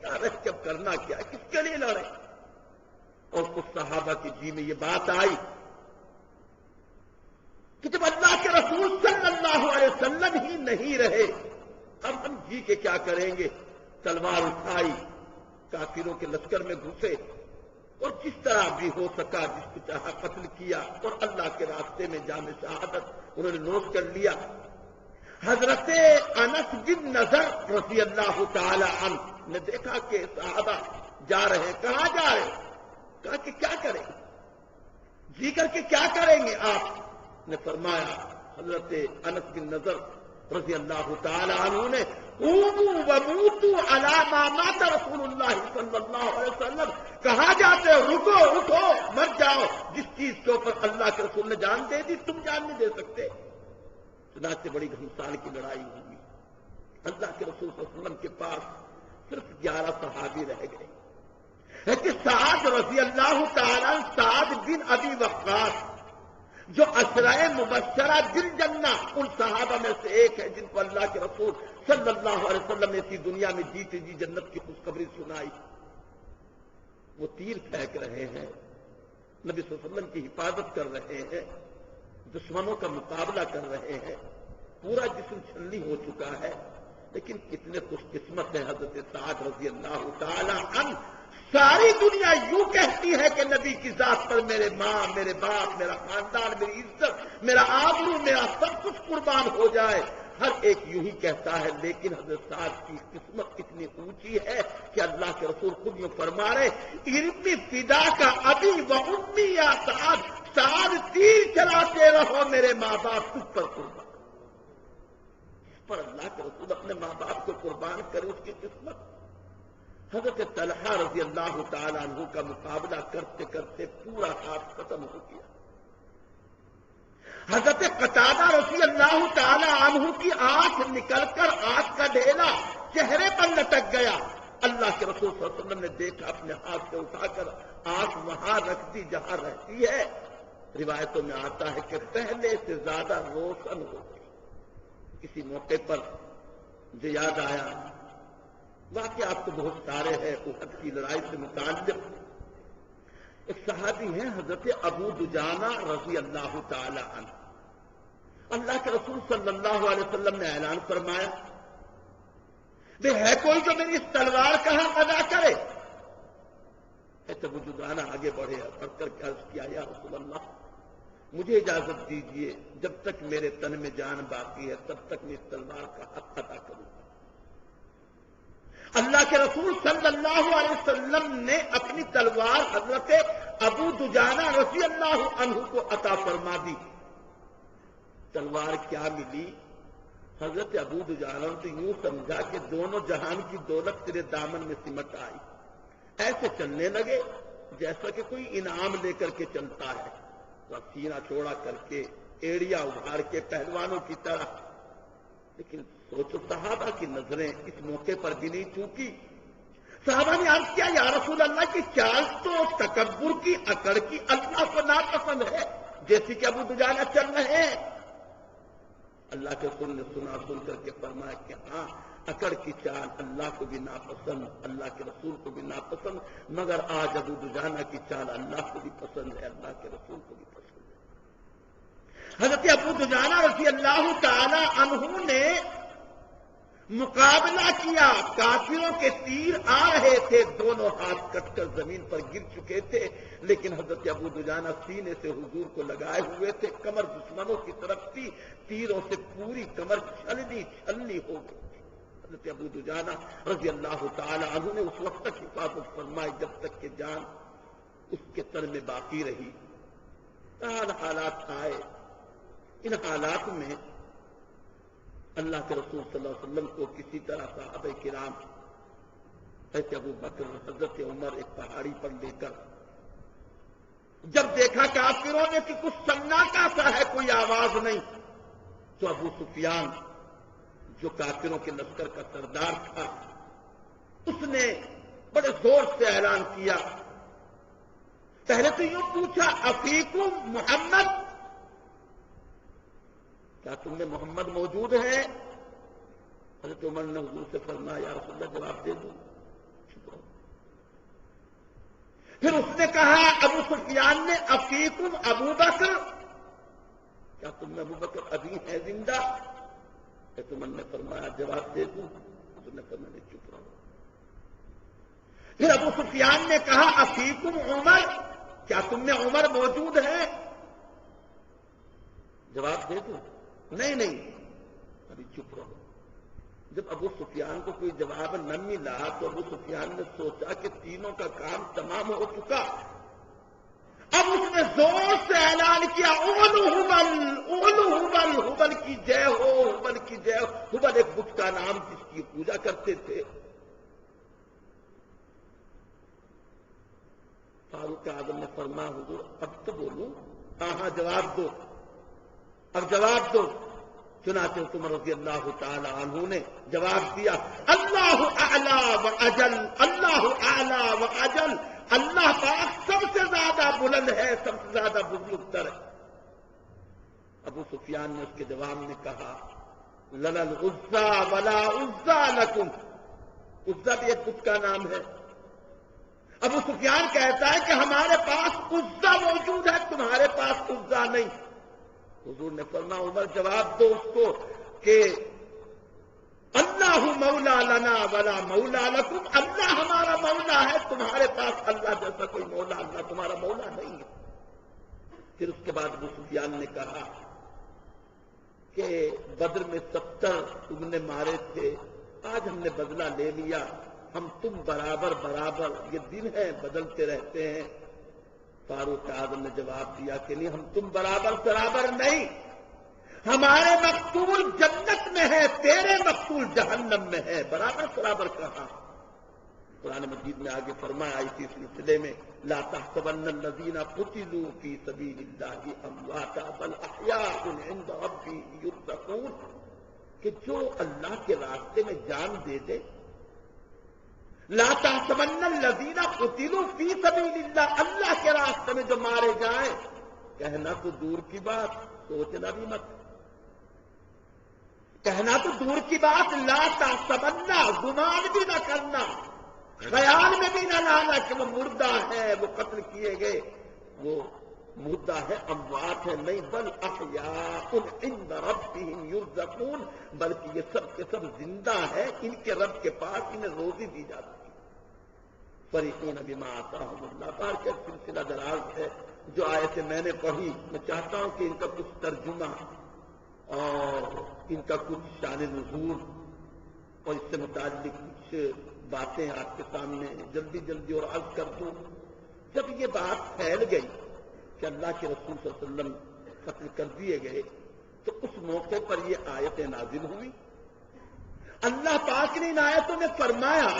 کیا رہ جب کرنا کیا، کس کے لیے لڑے؟ اور کچھ صحابہ کی جی میں یہ بات آئی کہ جب اللہ کے رسول صلی اللہ علیہ وسلم ہی نہیں رہے، اب ہم جی کے کیا کریں گے؟ تلوار اٹھائی، کافروں کے لشکر میں گھسے، اور جس طرح بھی ہو سکا جس کو چاہا قتل کیا، اور اللہ کے راستے میں جام شہادت انہوں نے نوش کر لیا۔ حضرت انس بن نضر رضی اللہ تعالی عنہ نے دیکھا کہ صحابہ جا رہے ہیں، کہاں جا رہے ہیں؟ کہا کہ کیا کریں، جی کر کے کیا کریں گے؟ آپ نے فرمایا، حضرت انس بن نضر رضی اللہ تعالی عنہ نے قوموا وموتوا علی ما مات رسول اللہ صلی اللہ علیہ وسلم، کہا جاتے رکو اٹھو مر جاؤ، جس چیز کے اوپر اللہ کے رسول نے جان دے دی تم جان نہیں دے سکتے۔ چنانچہ بڑی گھمسان کی لڑائی ہوئی، اللہ کے رسول صلی اللہ علیہ وسلم کے پاس صرف 11 صحابی رہ گئے، لیکن سعد رضی اللہ تعالیٰ سعد بن ابی وقاص جو عشرۂ مبشرہ بالجنہ ان صحابہ میں سے ایک ہے جن کو اللہ کے رسول صلی اللہ علیہ وسلم نے اسی دنیا میں جیتے جی جنت کی خوشخبری سنائی، وہ تیر پھینک رہے ہیں، نبی صلی اللہ علیہ وسلم کی حفاظت کر رہے ہیں، دشمنوں کا مقابلہ کر رہے ہیں، پورا جسم چھلنی ہو چکا ہے، لیکن کتنے خوش قسمت ہے حضرت سعد رضی اللہ تعالی عنہ۔ ساری دنیا یوں کہتی ہے کہ نبی کی ذات پر میرے ماں، میرے باپ، میرا خاندان، میری عزت، میرا آبرو، میرا سب کچھ قربان ہو جائے، ہر ایک یوں ہی کہتا ہے، لیکن حضرت سعد کی قسمت اتنی اونچی ہے کہ اللہ کے رسول خود یوں فرما رہے ارمی فدا کا ابی و امی یا سعد، سعد تیر چلاتے رہو میرے ماں باپ تجھ پر قربان، جس پر اللہ کے رسول اپنے ماں باپ کو قربان کرے اس کی قسمت۔ حضرت طلحہ رضی اللہ تعالیٰ عنہ کا مقابلہ کرتے کرتے پورا ہاتھ ختم ہو گیا، حضرت قتادہ رضی اللہ تعالیٰ عنہ کی آنکھ نکل کر آنکھ کا ڈھیلا چہرے پر لٹک گیا، اللہ کے رسول صلی اللہ علیہ وسلم نے دیکھا، اپنے ہاتھ سے اٹھا کر آنکھ وہاں رکھ دی جہاں رہتی ہے، روایتوں میں آتا ہے کہ پہلے سے زیادہ روشن ہو گئی۔ کسی موقع پر مجھے یاد آیا، واقعات تو بہت سارے ہیں احد کی لڑائی سے متعلق، ایک صحابی ہیں حضرت ابو دجانہ رضی اللہ تعالی عنہ، اللہ کے رسول صلی اللہ علیہ وسلم نے اعلان فرمایا بے ہے کوئی جو میری اس تلوار کا حق ادا کرے؟ ابو دجانہ آگے بڑھے، بڑھ کر عرض کیا یا رسول اللہ مجھے اجازت دیجیے، جب تک میرے تن میں جان باقی ہے تب تک میں اس تلوار کا حق ادا کروں۔ اللہ کے رسول صلی اللہ علیہ وسلم نے اپنی تلوار حضرت ابو دجانہ رضی اللہ عنہ کو عطا فرما دی۔ تلوار کیا ملی؟ حضرت ابو دجانہ نے یوں سمجھا کہ دونوں جہان کی دولت تیرے دامن میں سمٹ آئی، ایسے چلنے لگے جیسا کہ کوئی انعام لے کر کے چلتا ہے، سینہ چوڑا کر کے، ایڑیا ابھار کے پہلوانوں کی طرح۔ لیکن سوچو صحابہ کی نظریں اس موقع پر بھی نہیں چوکی، صحابہ نے عرض کیا یا رسول اللہ کی چال تو تکبر کی، اکڑ کی اللہ کو ناپسند ہے، جیسی کہ ابو دجانہ چل رہے ہیں۔ اللہ کے رسول نے سن کر کے فرمایا کہ ہاں اکڑ کی چال اللہ کو بھی ناپسند، اللہ کے رسول کو بھی ناپسند، مگر آج ابو دجانہ کی چال اللہ کو بھی پسند ہے، اللہ کے رسول کو بھی پسند ہے۔ حضرت ابو دجانہ رضی اللہ تعالی عنہ نے مقابلہ کیا، کافروں کے تیر آ رہے تھے، دونوں ہاتھ کٹ کر زمین پر گر چکے تھے، لیکن حضرت ابو دجانہ سینے سے حضور کو لگائے ہوئے تھے، کمر دشمنوں کی طرف تھی، تیروں سے پوری کمر چھلنی ہو گئی۔ حضرت ابو دجانہ رضی اللہ تعالی عنہ نے اس وقت تک حفاظت فرمائی جب تک کہ جان اس کے تن میں باقی رہی۔ حالات آئے، ان حالات میں اللہ کے رسول صلی اللہ علیہ وسلم کو کسی طرح صحابہ کرام حضرت ابو بکر، حضرت عمر ایک پہاڑی پر لے کر، جب دیکھا کافروں نے کہ کچھ سناٹا سا ہے، کوئی آواز نہیں، تو ابو سفیان جو کافروں کے لشکر کا سردار تھا، اس نے بڑے زور سے اعلان کیا، پہلے تو یوں پوچھا افیکم محمد، کیا تم میں محمد موجود ہے؟ حضرت عمر نے حضور سے فرمایا یا رسول اللہ جواب دے دوں؟ پھر اس نے کہا ابو سفیان نے افیکم ابو بکر، کیا تم میں ابو بکر ابھی ہے زندہ؟ حضرت عمر نے فرمایا جواب دے دوں؟ حضور نے فرمایا نہیں، چپ رہو۔ پھر ابو سفیان نے کہا افیکم عمر، کیا تم میں عمر موجود ہے؟ جواب دے دوں؟ نہیں، ابھی چپ رہو۔ جب ابو سفیان کو کوئی جواب نہ ملا تو ابو سفیان نے سوچا کہ تینوں کا کام تمام ہو چکا، اب اس نے زور سے اعلان کیا اولو ہبل، ہبل کی جے ہو، ہبل کی جے ہو۔ ہبل ایک بت کا نام جس کی پوجا کرتے تھے۔ فاروق اعظم نے فرمایا حضور اب تو بولوں؟ ہاں جواب دو، اب جواب دو۔ چنانچہ عمر رضی اللہ تعالی عنہ نے جواب دیا اللہ اعلی و اجل، اللہ اعلی و اجل، اللہ پاک سب سے زیادہ بلند ہے، سب سے زیادہ بزرگتر ہے۔ ابو سفیان نے اس کے جواب میں کہا لنا العزى ولا عزى لكم، عزا بھی ایک بت کا نام ہے۔ ابو سفیان کہتا ہے کہ ہمارے پاس عزا موجود ہے، تمہارے پاس عزا نہیں۔ حضور نے فرمایا عمر جواب دو اس کو کہ اللہ مولا لنا ولا مولا لکم، اللہ ہمارا مولا ہے، تمہارے پاس اللہ جیسا کوئی مولا، اللہ تمہارا مولا نہیں ہے۔ پھر اس کے بعد ابو سفیان نے کہا کہ بدر میں 70 تم نے مارے تھے، آج ہم نے بدلہ لے لیا، ہم تم برابر برابر، یہ دن ہیں بدلتے رہتے ہیں۔ فاروق اعظم نے جواب دیا کہ نہیں، ہم تم برابر نہیں، ہمارے مقتول جنت میں ہے، تیرے مقتول جہنم میں ہے، برابر کہاں؟ قرآن مجید میں آگے فرمایا اسی سلسلے میں لا تحسبن الذین قتلوا فی سبیل اللہ امواتا بل احیاء عند ربهم یرزقون، کہ جو اللہ کے راستے میں جان دے دے، لا تحسبن الذین قتلوا فی سبیل اللہ، اللہ کے راستے میں جو مارے جائیں، کہنا تو دور کی بات، سوچنا بھی مت، کہنا تو دور کی بات، لا تحسبن، گمان بھی نہ کرنا، خیال میں بھی نہ لانا کہ وہ مردہ ہے، وہ قتل کیے گئے، وہ مردہ ہے، اموات ہے، نہیں، بل احیاء عند ربهم یرزقون، بلکہ یہ سب کے سب زندہ ہے، ان کے رب کے پاس انہیں روزی دی جاتی ہے۔ فریقون بما آتاہم اللہ، بار کا سلسلہ دراز ہے، جو آیتیں میں نے پڑھی، میں چاہتا ہوں کہ ان کا کچھ ترجمہ اور ان کا کچھ شان نزول اور اس سے متعلق کچھ باتیں آپ کے سامنے جلدی اور عرض کر دوں۔ جب یہ بات پھیل گئی کہ اللہ کے رسول صلی اللہ علیہ وسلم قتل کر دیے گئے، تو اس موقع پر یہ آیتیں نازل ہوئی۔ اللہ پاک نے ان آیتوں میں فرمایا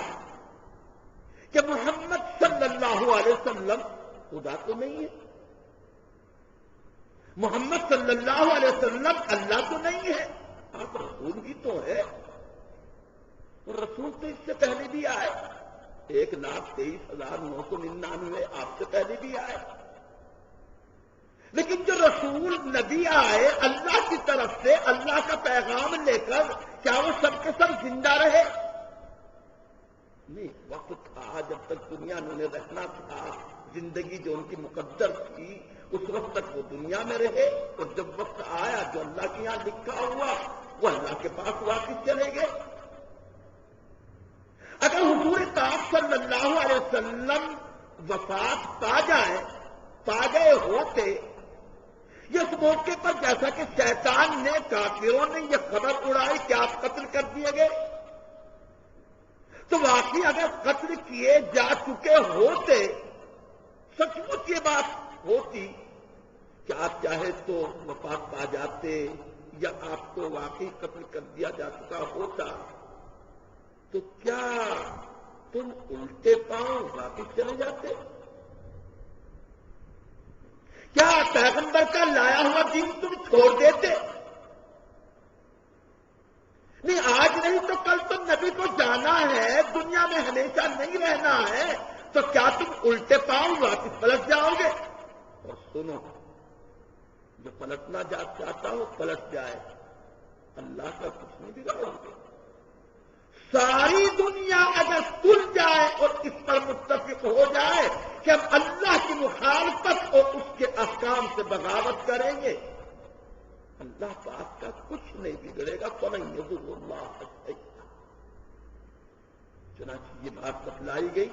کہ محمد صلی اللہ علیہ وسلم خدا تو نہیں ہے، محمد صلی اللہ علیہ وسلم اللہ تو نہیں ہے، آپ رسول بھی تو ہے، اور رسول تو اس سے پہلے بھی آئے، 1,23,999 آپ سے پہلے بھی آئے، لیکن جو رسول نبی آئے اللہ کی طرف سے، اللہ کا پیغام لے کر، کیا وہ سب کے سب زندہ رہے؟ نہیں، وقت تھا جب تک دنیا انہوں نے رہنا تھا، زندگی جو ان کی مقدر تھی اس وقت تک وہ دنیا میں رہے، اور جب وقت آیا جو اللہ کے یہاں لکھا ہوا وہ اللہ کے پاس واپس چلے گئے۔ اگر حضور پاک صلی اللہ علیہ وسلم وفات پا گئے ہوتے، اس موقع پر جیسا کہ شیطان نے، کافروں نے یہ خبر اڑائی کہ آپ قتل کر دیے گئے، تو واقعی اگر قتل کیے جا چکے ہوتے، سچ مچ یہ بات ہوتی کہ آپ چاہے تو وفات پا جاتے یا آپ کو واقعی قتل کر دیا جا چکا ہوتا، تو کیا تم الٹے پاؤں واپس چلے جاتے؟ کیا پیغمبر کا لایا ہوا دین تم چھوڑ دیتے؟ نہیں، آج نہیں تو کل تو نبی کو جانا ہے، دنیا میں ہمیشہ نہیں رہنا ہے، تو کیا تم الٹے پاؤں واپس پلٹ جاؤ گے؟ اور سنو، جو پلٹنا چاہتا ہو پلٹ جائے، اللہ کا کچھ نہیں بگاڑو گے۔ ساری دنیا اگر تل جائے اور اس پر متفق ہو جائے کہ ہم اللہ کی مخالفت اور اس کے احکام سے بغاوت کریں گے، اللہ پاک کا کچھ نہیں بگڑے گا، فَلَن يَضُرَّ اللَّهَ شَيْئًا۔ چنانچہ یہ بات بتلائی گئی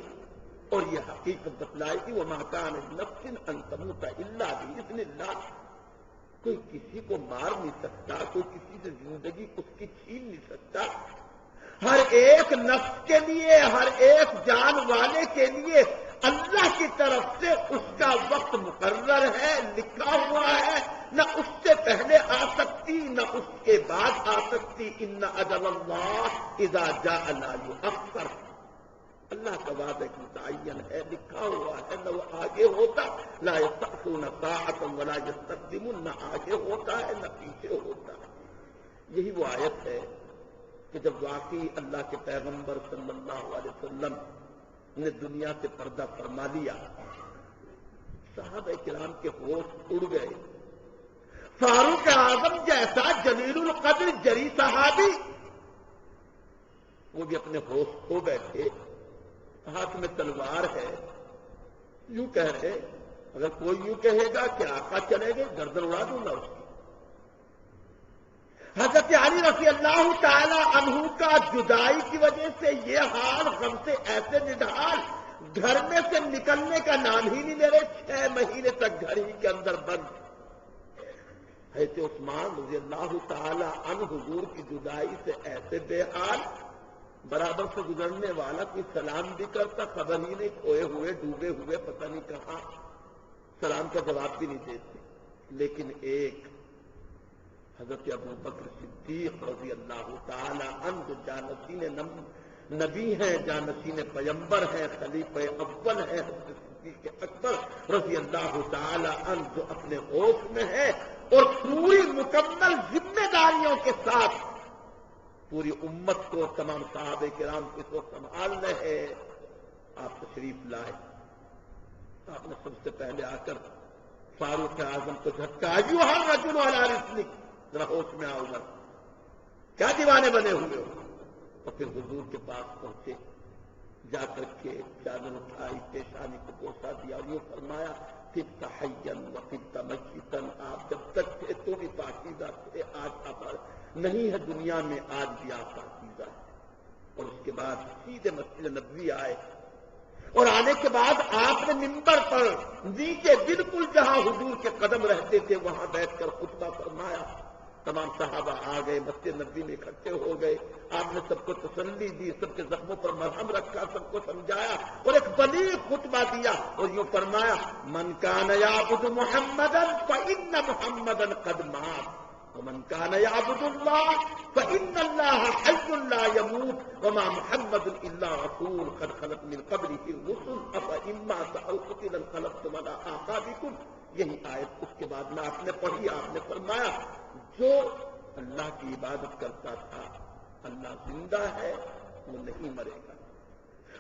اور یہ حقیقت بتلائی گئی، وَمَا كَانَ لِنَفْسٍ أَن تَمُوتَ إِلَّا بِإِذْنِ اللَّهِ۔ کوئی کسی کو مار نہیں سکتا، کوئی کسی سے زندگی اس کی چھین نہیں سکتا۔ ہر ایک نفس کے لیے، ہر ایک جان والے کے لیے اللہ کی طرف سے اس کا وقت مقرر ہے، لکھا ہوا ہے، نہ اس سے پہلے آ سکتی نہ اس کے بعد آ سکتی۔ ان اجل اللہ اذا جاء لا یؤخر، اللہ کا وعدہ متعین ہے، لکھا ہوا ہے، نہ وہ آگے ہوتا، لا یستأخرون ساعۃ ولا یستقدمون، نہ آگے ہوتا ہے نہ پیچھے ہوتا ہے۔ یہی وہ آیت ہے کہ جب واقعی اللہ کے پیغمبر صلی اللہ علیہ وسلم نے دنیا سے پردہ فرما لیا، صحابہ کرام کے ہوش اڑ گئے۔ فاروق اعظم جیسا جلیل القدر جری صحابی، وہ بھی اپنے ہوش کھو بیٹھے، ہاتھ میں تلوار ہے، یوں کہہ رہے، اگر کوئی یوں کہے گا کہ آقا چلے گئے گردن اڑا دوں گا اس کی۔ حضرت علی رضی اللہ تعالی عنہ کا جدائی کی وجہ سے یہ حال، غم سے ایسے نڈھال، گھر میں سے نکلنے کا نام ہی نہیں لے رہے، 6 مہینے تک گھر ہی کے اندر بند۔ حضرت عثمان رضی اللہ تعالی عنہ حضور کی جدائی سے ایسے بے حال، برابر سے گزرنے والا کوئی سلام بھی کرتا، خبر ہی نہیں، کھوئے ہوئے ڈوبے ہوئے پتہ نہیں کہاں، سلام کا جواب بھی نہیں دیتے۔ لیکن ایک حضرت ابوبکر صدیق رضی اللہ تعالی عنہ جو جانشین نبی ہیں، جانشین پیمبر ہیں، خلیفہ اول ہیں، حضرت صدیق اکبر رضی اللہ تعالی عنہ جو اپنے ہوش میں ہے اور پوری مکمل ذمہ داریوں کے ساتھ پوری امت کو، تمام صحابہ کرام کو سنبھال رہے ہیں، آپ تشریف لائے۔ آپ نے سب سے پہلے آ کر فاروق اعظم کو جھٹکا، ایھا الرجل علی رسلک، ذرا ہوش میں آؤ گا، کیا دیوانے بنے ہوئے ہو؟ اور پھر حضور کے پاس پہنچے، جا کر کے چادر اٹھائی، پیشانی کو بوسہ دیا، اور یوں فرمایا طبت حیا وطبت میتا، آپ جب تک تھے تو بھی پاکیزہ تھے، آج آپ نہیں ہے دنیا میں، آج بھی آپ پاکیزہ ہے۔ اور اس کے بعد سیدھے مسجد نبوی آئے، اور آنے کے بعد آپ نے منبر پر نیچے بالکل جہاں حضور کے قدم رہتے تھے وہاں بیٹھ کر خطبہ فرمایا۔ تمام صحابہ آ گئے، مسجد نبوی میں اکٹھے ہو گئے، آپ نے سب کو تسلی دی، سب کے زخموں پر مرہم رکھا، سب کو سمجھایا اور ایک بلیغ خطبہ دیا، اور یوں فرمایا من کان یعبد محمدا فإن محمدا قد مات ومن كان يعبد الله فإن الله حي لا يموت وما محمد إلا رسول قد خلت من قبله الرسل أفإن مات أو قتل انقلبتم على أعقابكم۔ یہی آیت اس کے بعد میں آپ نے پڑھی، آپ نے فرمایا جو اللہ کی عبادت کرتا تھا اللہ زندہ ہے، وہ نہیں مرے گا۔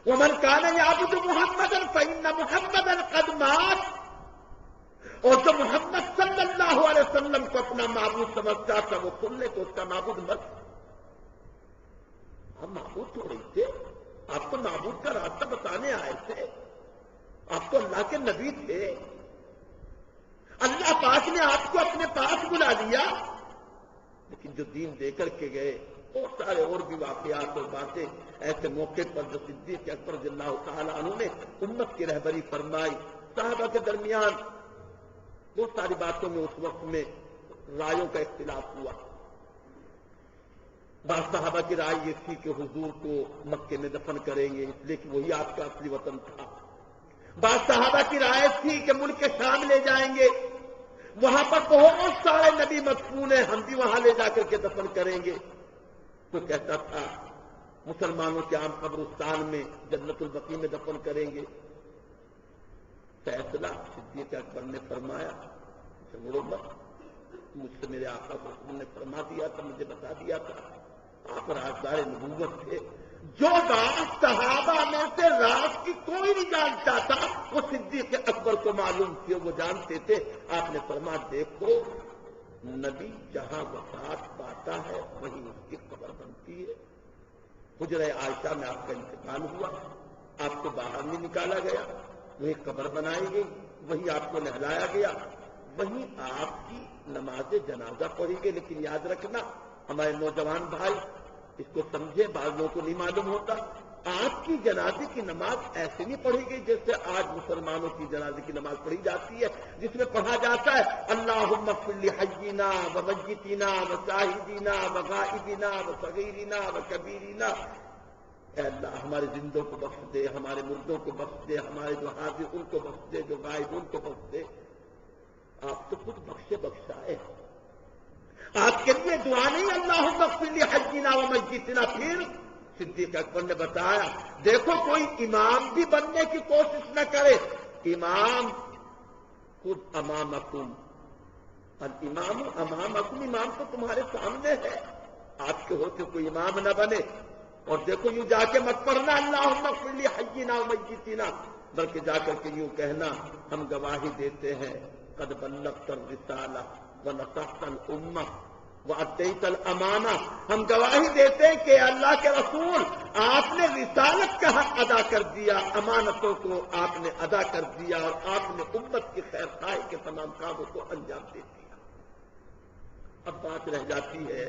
ومن كان يعبد محمدا فإن محمدا قد مات، اور جو محمد صلی اللہ علیہ وسلم کو اپنا معبود سمجھتا تھا وہ سن لے تو اس کا معبود مت۔ ہم معبود تھوڑے تھے، آپ تو معبود کا راستہ بتانے آئے تھے، آپ تو اللہ کے نبی تھے، اللہ پاک نے آپ کو اپنے پاس بلا لیا۔ لیکن جو دین دے کر کے گئے، بہت سارے اور بھی واقعات اور باتیں ایسے موقع پر جو صدیق اکبر رضی اللہ تعالیٰ عنہ نے امت کی رہبری فرمائی، صحابہ کے درمیان بہت ساری باتوں میں اس وقت میں رائےوں کا اختلاف ہوا۔ بعض صحابہ کی رائے یہ تھی کہ حضور کو مکے میں دفن کریں گے اس لیے کہ وہی آپ کا اصلی وطن تھا۔ بعض صحابہ کی رائے تھی کہ ملک شام لے جائیں گے، وہاں پر بہت سارے نبی مدفون ہیں، ہم بھی وہاں لے جا کر کے دفن کریں گے۔ تو کہتا تھا مسلمانوں کے عام قبرستان میں جنت البقیع میں دفن کریں گے۔ فیصلہ صدیق اکبر نے فرمایا جھگڑو مت، مجھ سے میرے آقا رسول نے فرما دیا تھا، مجھے بتا دیا تھا، آپ رازدار نبوت تھے، جو بات صحابہ میں سے راز کی کوئی نہیں جانتا تھا وہ صدیق اکبر کو معلوم تھی، وہ جانتے تھے۔ آپ نے فرما دیکھو نبی جہاں وفات پاتا ہے وہیں اس کی قبر بنتی ہے۔ حجرہ عائشہ میں آپ کا انتقال ہوا، آپ کو باہر نہیں نکالا گیا، وہیں قبر بنائی گئی، وہیں آپ کو نہلایا گیا، وہیں آپ کی نماز جنازہ پڑھی گئی۔ لیکن یاد رکھنا ہمارے نوجوان بھائی اس کو سمجھے، بعض لوگوں کو نہیں معلوم ہوتا، آپ کی جنازے کی نماز ایسے نہیں پڑھی گئی جیسے آج مسلمانوں کی جنازے کی نماز پڑھی جاتی ہے، جس میں پڑھا جاتا ہے اللہم اغفر لحینا و میتنا و شاہدینا و غائبنا و صغیرنا و کبیرنا۔ اے اللہ ہمارے زندوں کو بخش دے، ہمارے مردوں کو بخش دے، ہمارے جو حاضر ان کو بخش دے، جو غائب ان کو بخش دے۔ آپ تو خود بخشے بخشائے، آپ کے لیے دعا نہیں اللہم اغفر لحینا و میتنا۔ پھر صدیق اکبر نے بتایا دیکھو کوئی امام بھی بننے کی کوشش نہ کرے، امام خود امامکم، الامام امامکم، امام تو تمہارے سامنے ہے، آپ کے ہوتے کوئی امام نہ بنے۔ اور دیکھو یوں جا کے مت پڑھنا اللہم اغفر لحینا و میتنا، بلکہ جا کر کے یوں کہنا ہم گواہی دیتے ہیں قد بلغت الرسالہ ونصحت الامہ وأديت الامانہ، ہم گواہی دیتے ہیں کہ اللہ کے رسول آپ نے رسالت کا حق ادا کر دیا، امانتوں کو آپ نے ادا کر دیا، اور آپ نے امت کی خیر خواہی کے تمام کاموں کو انجام دے دیا۔ اب بات رہ جاتی ہے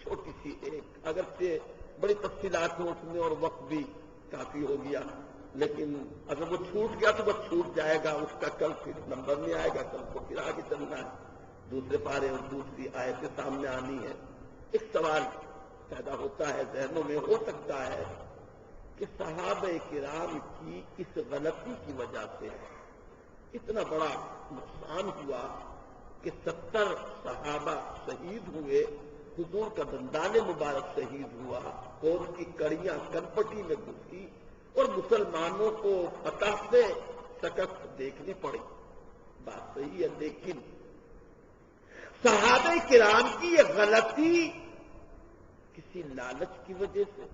چھوٹی سی ایک، اگرچہ بڑی تفصیلات ہوں اس میں اور وقت بھی کافی ہو گیا، لیکن اگر وہ چھوٹ گیا تو وہ چھوٹ جائے گا، اس کا کل پھر نمبر نہیں آئے گا، کل کو پھر آگے چلنا ہے، دوسرے پارے اور دوسری آیتیں سامنے آنی ہے۔ ایک سوال پیدا ہوتا ہے ذہنوں میں، ہو سکتا ہے کہ صحابہ کرام کی اس غلطی کی وجہ سے اتنا بڑا نقصان ہوا کہ 70 صحابہ شہید ہوئے، حضور کا دندان مبارک شہید ہوا، اور کی کڑیاں کنپٹی میں گھسی اور مسلمانوں کو فتح سے شکست دیکھنی پڑی۔ بات صحیح ہے، لیکن صحابہ کرام کی یہ غلطی کسی لالچ کی وجہ سے،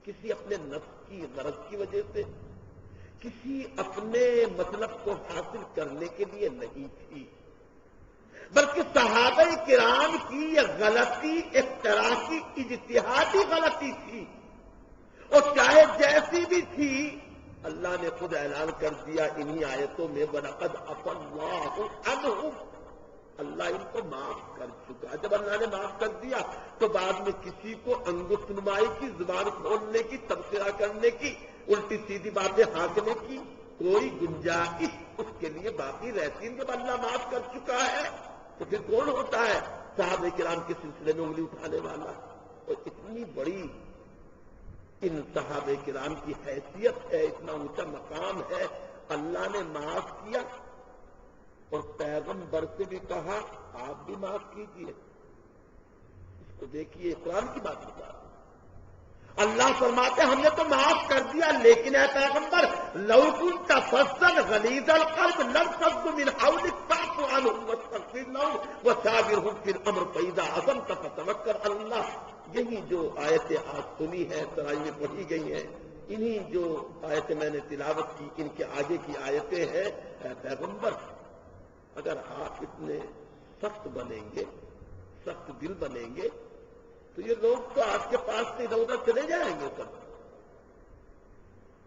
کسی اپنے نفس کی غرض کی وجہ سے، کسی اپنے مطلب کو حاصل کرنے کے لیے نہیں تھی، بلکہ صحابہ کرام کی یہ غلطی ایک طرح کی اجتہادی غلطی تھی، اور چاہے جیسی بھی تھی اللہ نے خود اعلان کر دیا انہی آیتوں میں وَلَقَدْ عَفَا اللَّهُ عَنْهُمْ، اللہ ان کو معاف کر چکا۔ جب اللہ نے معاف کر دیا تو بعد میں کسی کو انگشت نمائی کی، زبان کھولنے کی، تبصرہ کرنے کی، الٹی سیدھی باتیں ہانکنے کی کوئی گنجائش اس کے لیے باقی رہتی ہے؟ جب اللہ معاف کر چکا ہے تو پھر کون ہوتا ہے صحابہ کرام کے سلسلے میں انگلی اٹھانے والا؟ اور اتنی بڑی ان صحابہ کرام کی حیثیت ہے، اتنا اونچا مقام ہے، اللہ نے معاف کیا اور پیغمبر سے بھی کہا آپ بھی معاف کیجیے۔ اس کو دیکھیے، قرآن کی بات بتا رہا ہوں، اللہ فرماتے ہم نے تو معاف کر دیا، لیکن اے پیغمبر لو كنت فظا غلیظ القلب لانفضوا من حولك فاعف عنهم واستغفر لهم وشاورهم في الامر فاذا عزمت فتوکل على الله۔ یہی جو آیتیں آج سنی ہیں، ترائی میں پڑھی گئی ہیں، انہی جو آیتیں میں نے تلاوت کی، ان کے آگے کی آیتیں ہیں۔ اے پیغمبر اگر آپ اتنے سخت بنیں گے، سخت دل بنیں گے، تو یہ لوگ تو آپ کے پاس سے ادھر ادھر چلے جائیں گے، سب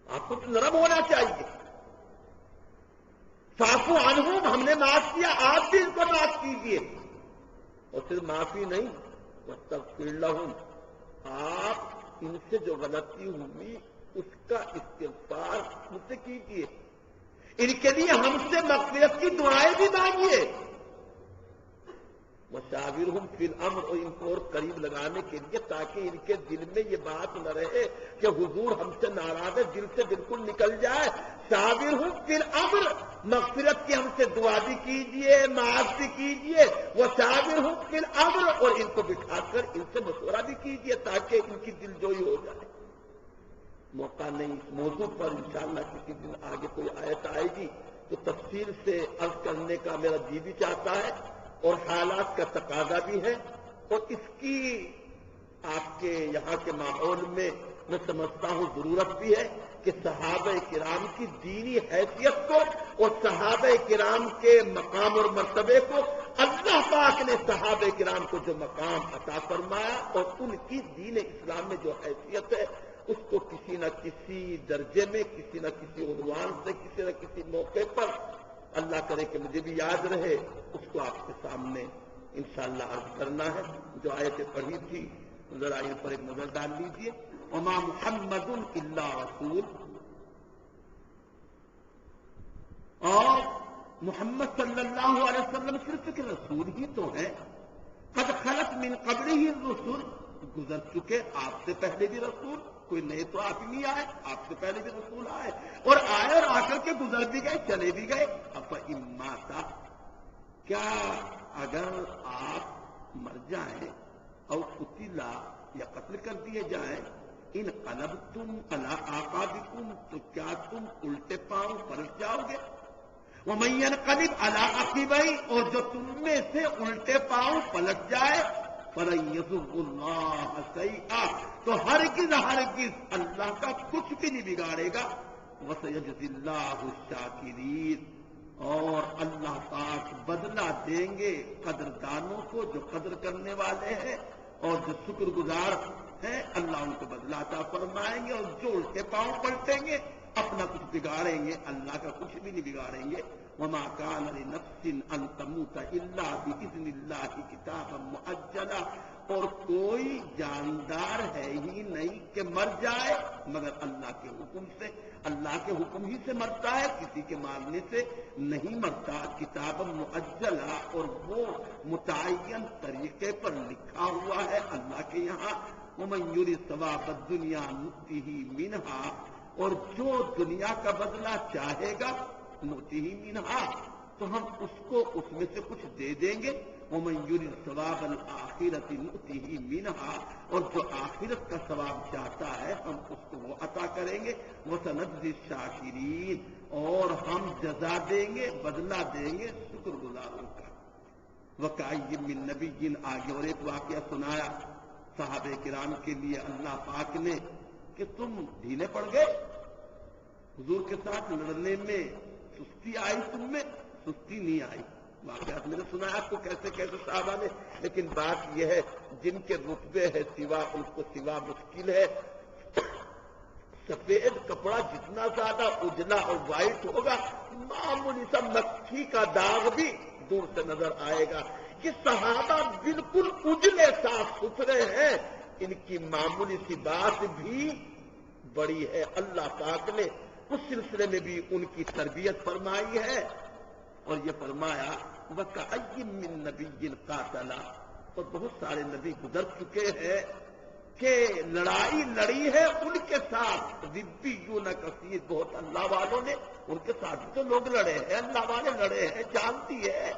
آپ کو تو نرم ہونا چاہیے۔ فاعفو عنہم، ہم نے معاف کیا، آپ بھی ان کو معاف کیجیے۔ اور صرف معافی نہیں، واستغفر لہم، آپ ان سے جو غلطی ہوئی اس کا استغفار مجھ سے کیجیے، ان کے لیے ہم سے مغفرت کی دعائیں بھی مانگیے۔ وشاورہم فی الامر، اور ان کو اور قریب لگانے کے لیے تاکہ ان کے دل میں یہ بات نہ رہے کہ حضور ہم سے ناراض ہے، دل سے بالکل نکل جائے۔ شاورہم فی الامر، مغفرت کی ہم سے دعا بھی کیجیے، معاف بھی کیجیے۔ وشاورہم فی الامر، اور ان کو بٹھا کر ان سے مشورہ بھی کیجیے تاکہ ان کی دل جوئی ہو جائے۔ موقع نہیں اس موضوع پر، انشاءاللہ کسی دن آگے کوئی آیت آئے گی تو تفصیل سے عرض کرنے کا میرا جی بھی چاہتا ہے، اور حالات کا تقاضا بھی ہے، اور اس کی آپ کے یہاں کے ماحول میں میں سمجھتا ہوں ضرورت بھی ہے کہ صحابہ کرام کی دینی حیثیت کو اور صحابہ کرام کے مقام اور مرتبے کو، اللہ پاک نے صحابہ کرام کو جو مقام عطا فرمایا اور ان کی دین اسلام میں جو حیثیت ہے، اس کو کسی نہ کسی درجے میں، کسی نہ کسی عنوان سے، کسی نہ کسی موقع پر، اللہ کرے کہ مجھے بھی یاد رہے، اس کو آپ کے سامنے انشاءاللہ عرض کرنا ہے۔ جو آیتیں پڑھی تھی ذرا ان پر ایک نظر ڈال لیجیے۔ وما محمد الا رسول، اور محمد صلی اللہ علیہ وسلم صرف ایک رسول ہی تو ہے. قد خلت من قبلہ الرسل، گزر چکے آپ سے پہلے بھی رسول، کوئی نئے تو آپ ہی نہیں آئے، آپ سے پہلے بھی رسول آئے اور آ کر کے گزر بھی گئے، چلے بھی گئے. افإماتا، کیا اگر آپ مر جائیں، او قتلا یا قتل کر دیے جائیں، انقلبتم علی اعقابکم، تو کیا تم الٹے پاؤں پلٹ جاؤ گے؟ ومن ينقلب على عقبيه، اور جو تم میں سے الٹے پاؤں پلٹ جائے، فلن يضر الله شيئا، تو ہرگز اللہ کا کچھ بھی نہیں بگاڑے گا. وسيجزي الله الشاكرين، اور اللہ پاک بدلہ دیں گے قدردانوں کو، جو قدر کرنے والے ہیں اور جو شکر گزار ہیں، اللہ ان کو بدلہ عطا فرمائیں گے. اور جو الٹے پاؤں پلٹیں گے، اپنا کچھ بگاڑیں گے، اللہ کا کچھ بھی نہیں بگاڑیں گے. وما كان لنفس ان تموت الا باذن الله كتابا مؤجلا، اور کوئی جاندار ہے ہی نہیں کہ مر جائے مگر اللہ کے حکم سے. اللہ کے حکم ہی سے مرتا ہے، کسی کے مارنے سے نہیں مرتا. کتاب مؤجلا، اور وہ متعین طریقے پر لکھا ہوا ہے اللہ کے یہاں. ومن يرد ثواب الدنيا نؤته منها، اور جو دنیا کا بدلہ چاہے گا نؤته منها، تو ہم اس کو اس میں سے کچھ دے دیں گے. ومن يرد ثواب الآخرة نؤته منها، اور جو آخرت کا ثواب چاہتا ہے ہم اس کو وہ عطا کریں گے. وسنجزي الشاکرین، اور ہم جزا دیں گے، بدلہ دیں گے شکر گزاروں کا. وکأی من نبی، آگے اور ایک واقعہ سنایا صحابہ کرام کے لیے اللہ پاک نے کہ تم ڈھیلے پڑ گئے، حضور کے ساتھ لڑنے میں سستی آئی، تم میں سستی نہیں آئی. واقعات میں نے سنا آپ کو کیسے کیسے صحابہ نے، لیکن بات یہ ہے جن کے رتبے ہے سوا، ان کو سوا مشکل ہے. سفید کپڑا جتنا زیادہ اجلا اور وائٹ ہوگا، معمولی سا مکھی کا داغ بھی دور سے نظر آئے گا. یہ صحابہ بالکل اجلے صاف ستھرے ہیں، ان کی معمولی سی بات بھی بڑی ہے. اللہ پاک نے اس سلسلے میں بھی ان کی تربیت فرمائی ہے اور یہ فرمایا وَكَأَيٍّ مِّن نَبِيٍّ قَاتَلَ، اور بہت سارے نبی گزر چکے ہیں کہ لڑائی لڑی ہے ان کے ساتھ. ربیون کثیر، بہت اللہ والوں نے ان کے ساتھ تو لوگ لڑے ہیں، اللہ والے لڑے ہیں، جانتی ہے.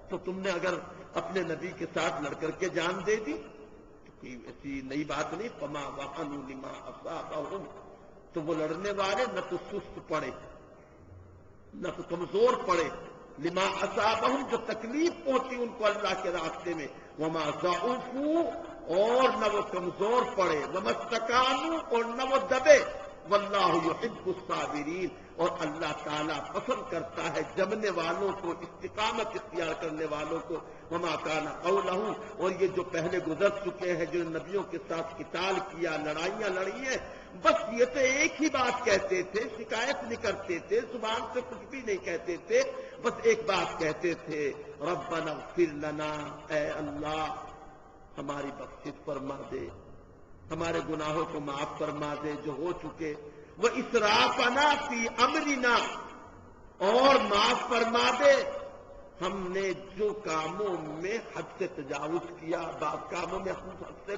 تو تم نے اگر اپنے نبی کے ساتھ لڑ کر کے جان دے دی تو کوئی ایسی نئی بات نہیں. فما وهنوا لما اصابهم، تو وہ لڑنے والے نہ تو سست پڑے نہ تو کمزور پڑے. لما اصابهم، جو تکلیف پہنچی ان کو اللہ کے راستے میں. وما ضعفوا، اور نہ وہ کمزور پڑے. وما استکانوا، اور نہ وہ دبے. واللہ یحب الصابرین، اور اللہ تعالیٰ پسند کرتا ہے جمنے والوں کو، استقامت اختیار کرنے والوں کو. وما کان قولہم، اور یہ جو پہلے گزر چکے ہیں، جو نبیوں کے ساتھ قتال کیا، لڑائیاں لڑی ہیں، بس یہ تو ایک ہی بات کہتے تھے، شکایت نہیں کرتے تھے، زبان سے کچھ بھی نہیں کہتے تھے، بس ایک بات کہتے تھے ربنا اغفر لنا، اے اللہ ہماری بخشش فرما دے، ہمارے گناہوں کو معاف فرما دے جو ہو چکے. وہ اسرافنا فی امرنا، اور معاف فرما دے ہم نے جو کاموں میں حد سے تجاوز کیا، بعض کاموں میں ہم حد سے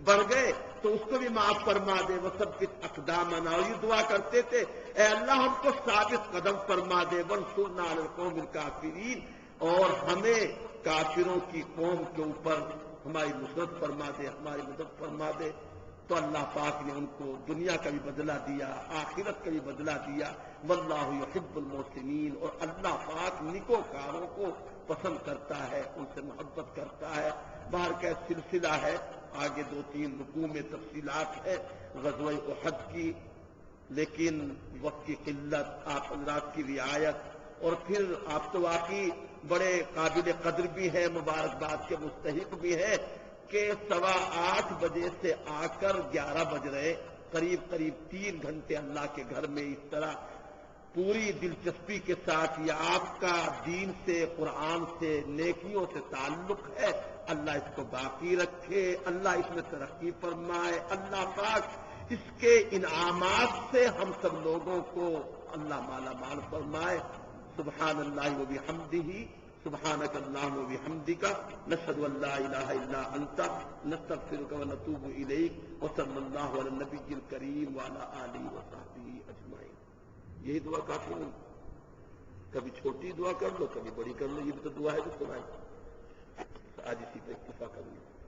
بڑھ گئے تو اس کو بھی معاف فرما دے. وہ سب کچھ اقدامنا، اور یہ دعا کرتے تھے اے اللہ ہم کو ثابت قدم فرما دے. وانصرنا علی القوم الکافرین، اور ہمیں کافروں کی قوم کے اوپر ہماری نصرت فرما دے، ہماری مدد فرما دے. تو اللہ پاک نے ان کو دنیا کا بھی بدلہ دیا، آخرت کا بھی بدلہ دیا. واللہ یحب المحسنین، اور اللہ پاک نیکوکاروں کو پسند کرتا ہے، ان سے محبت کرتا ہے. باہر کا سلسلہ ہے، آگے 2-3 رکوع میں تفصیلات ہے غزوہ احد کی، لیکن وقت کی قلت، آپ حضرات کی رعایت، اور پھر آپ تو واقعی بڑے قابل قدر بھی ہیں، مبارکباد کے مستحق بھی ہیں کہ 8:15 بجے سے آ کر 11 بج رہے، قریب 3 گھنٹے اللہ کے گھر میں اس طرح پوری دلچسپی کے ساتھ. یہ آپ کا دین سے، قرآن سے، نیکیوں سے تعلق ہے. اللہ اس کو باقی رکھے، اللہ اس میں ترقی فرمائے. اللہ پاک اس کے انعامات سے ہم سب لوگوں کو اللہ مالا مال فرمائے. سبحان اللہ و بحمدہ سبحانک اللہم و بحمدک نشہد ان لا الہ الا انت نستغفرک و نتوب الیک وصلی اللہ علی النبی الکریم وعلی آلہ وصحبہ اجمعین. یہی دعا کافی نہیں. کبھی چھوٹی دعا کر لو، کبھی بڑی کر لو، یہ بھی تو دعا ہے جو سنائی. آج اسی پہ اکتفا کر لیں.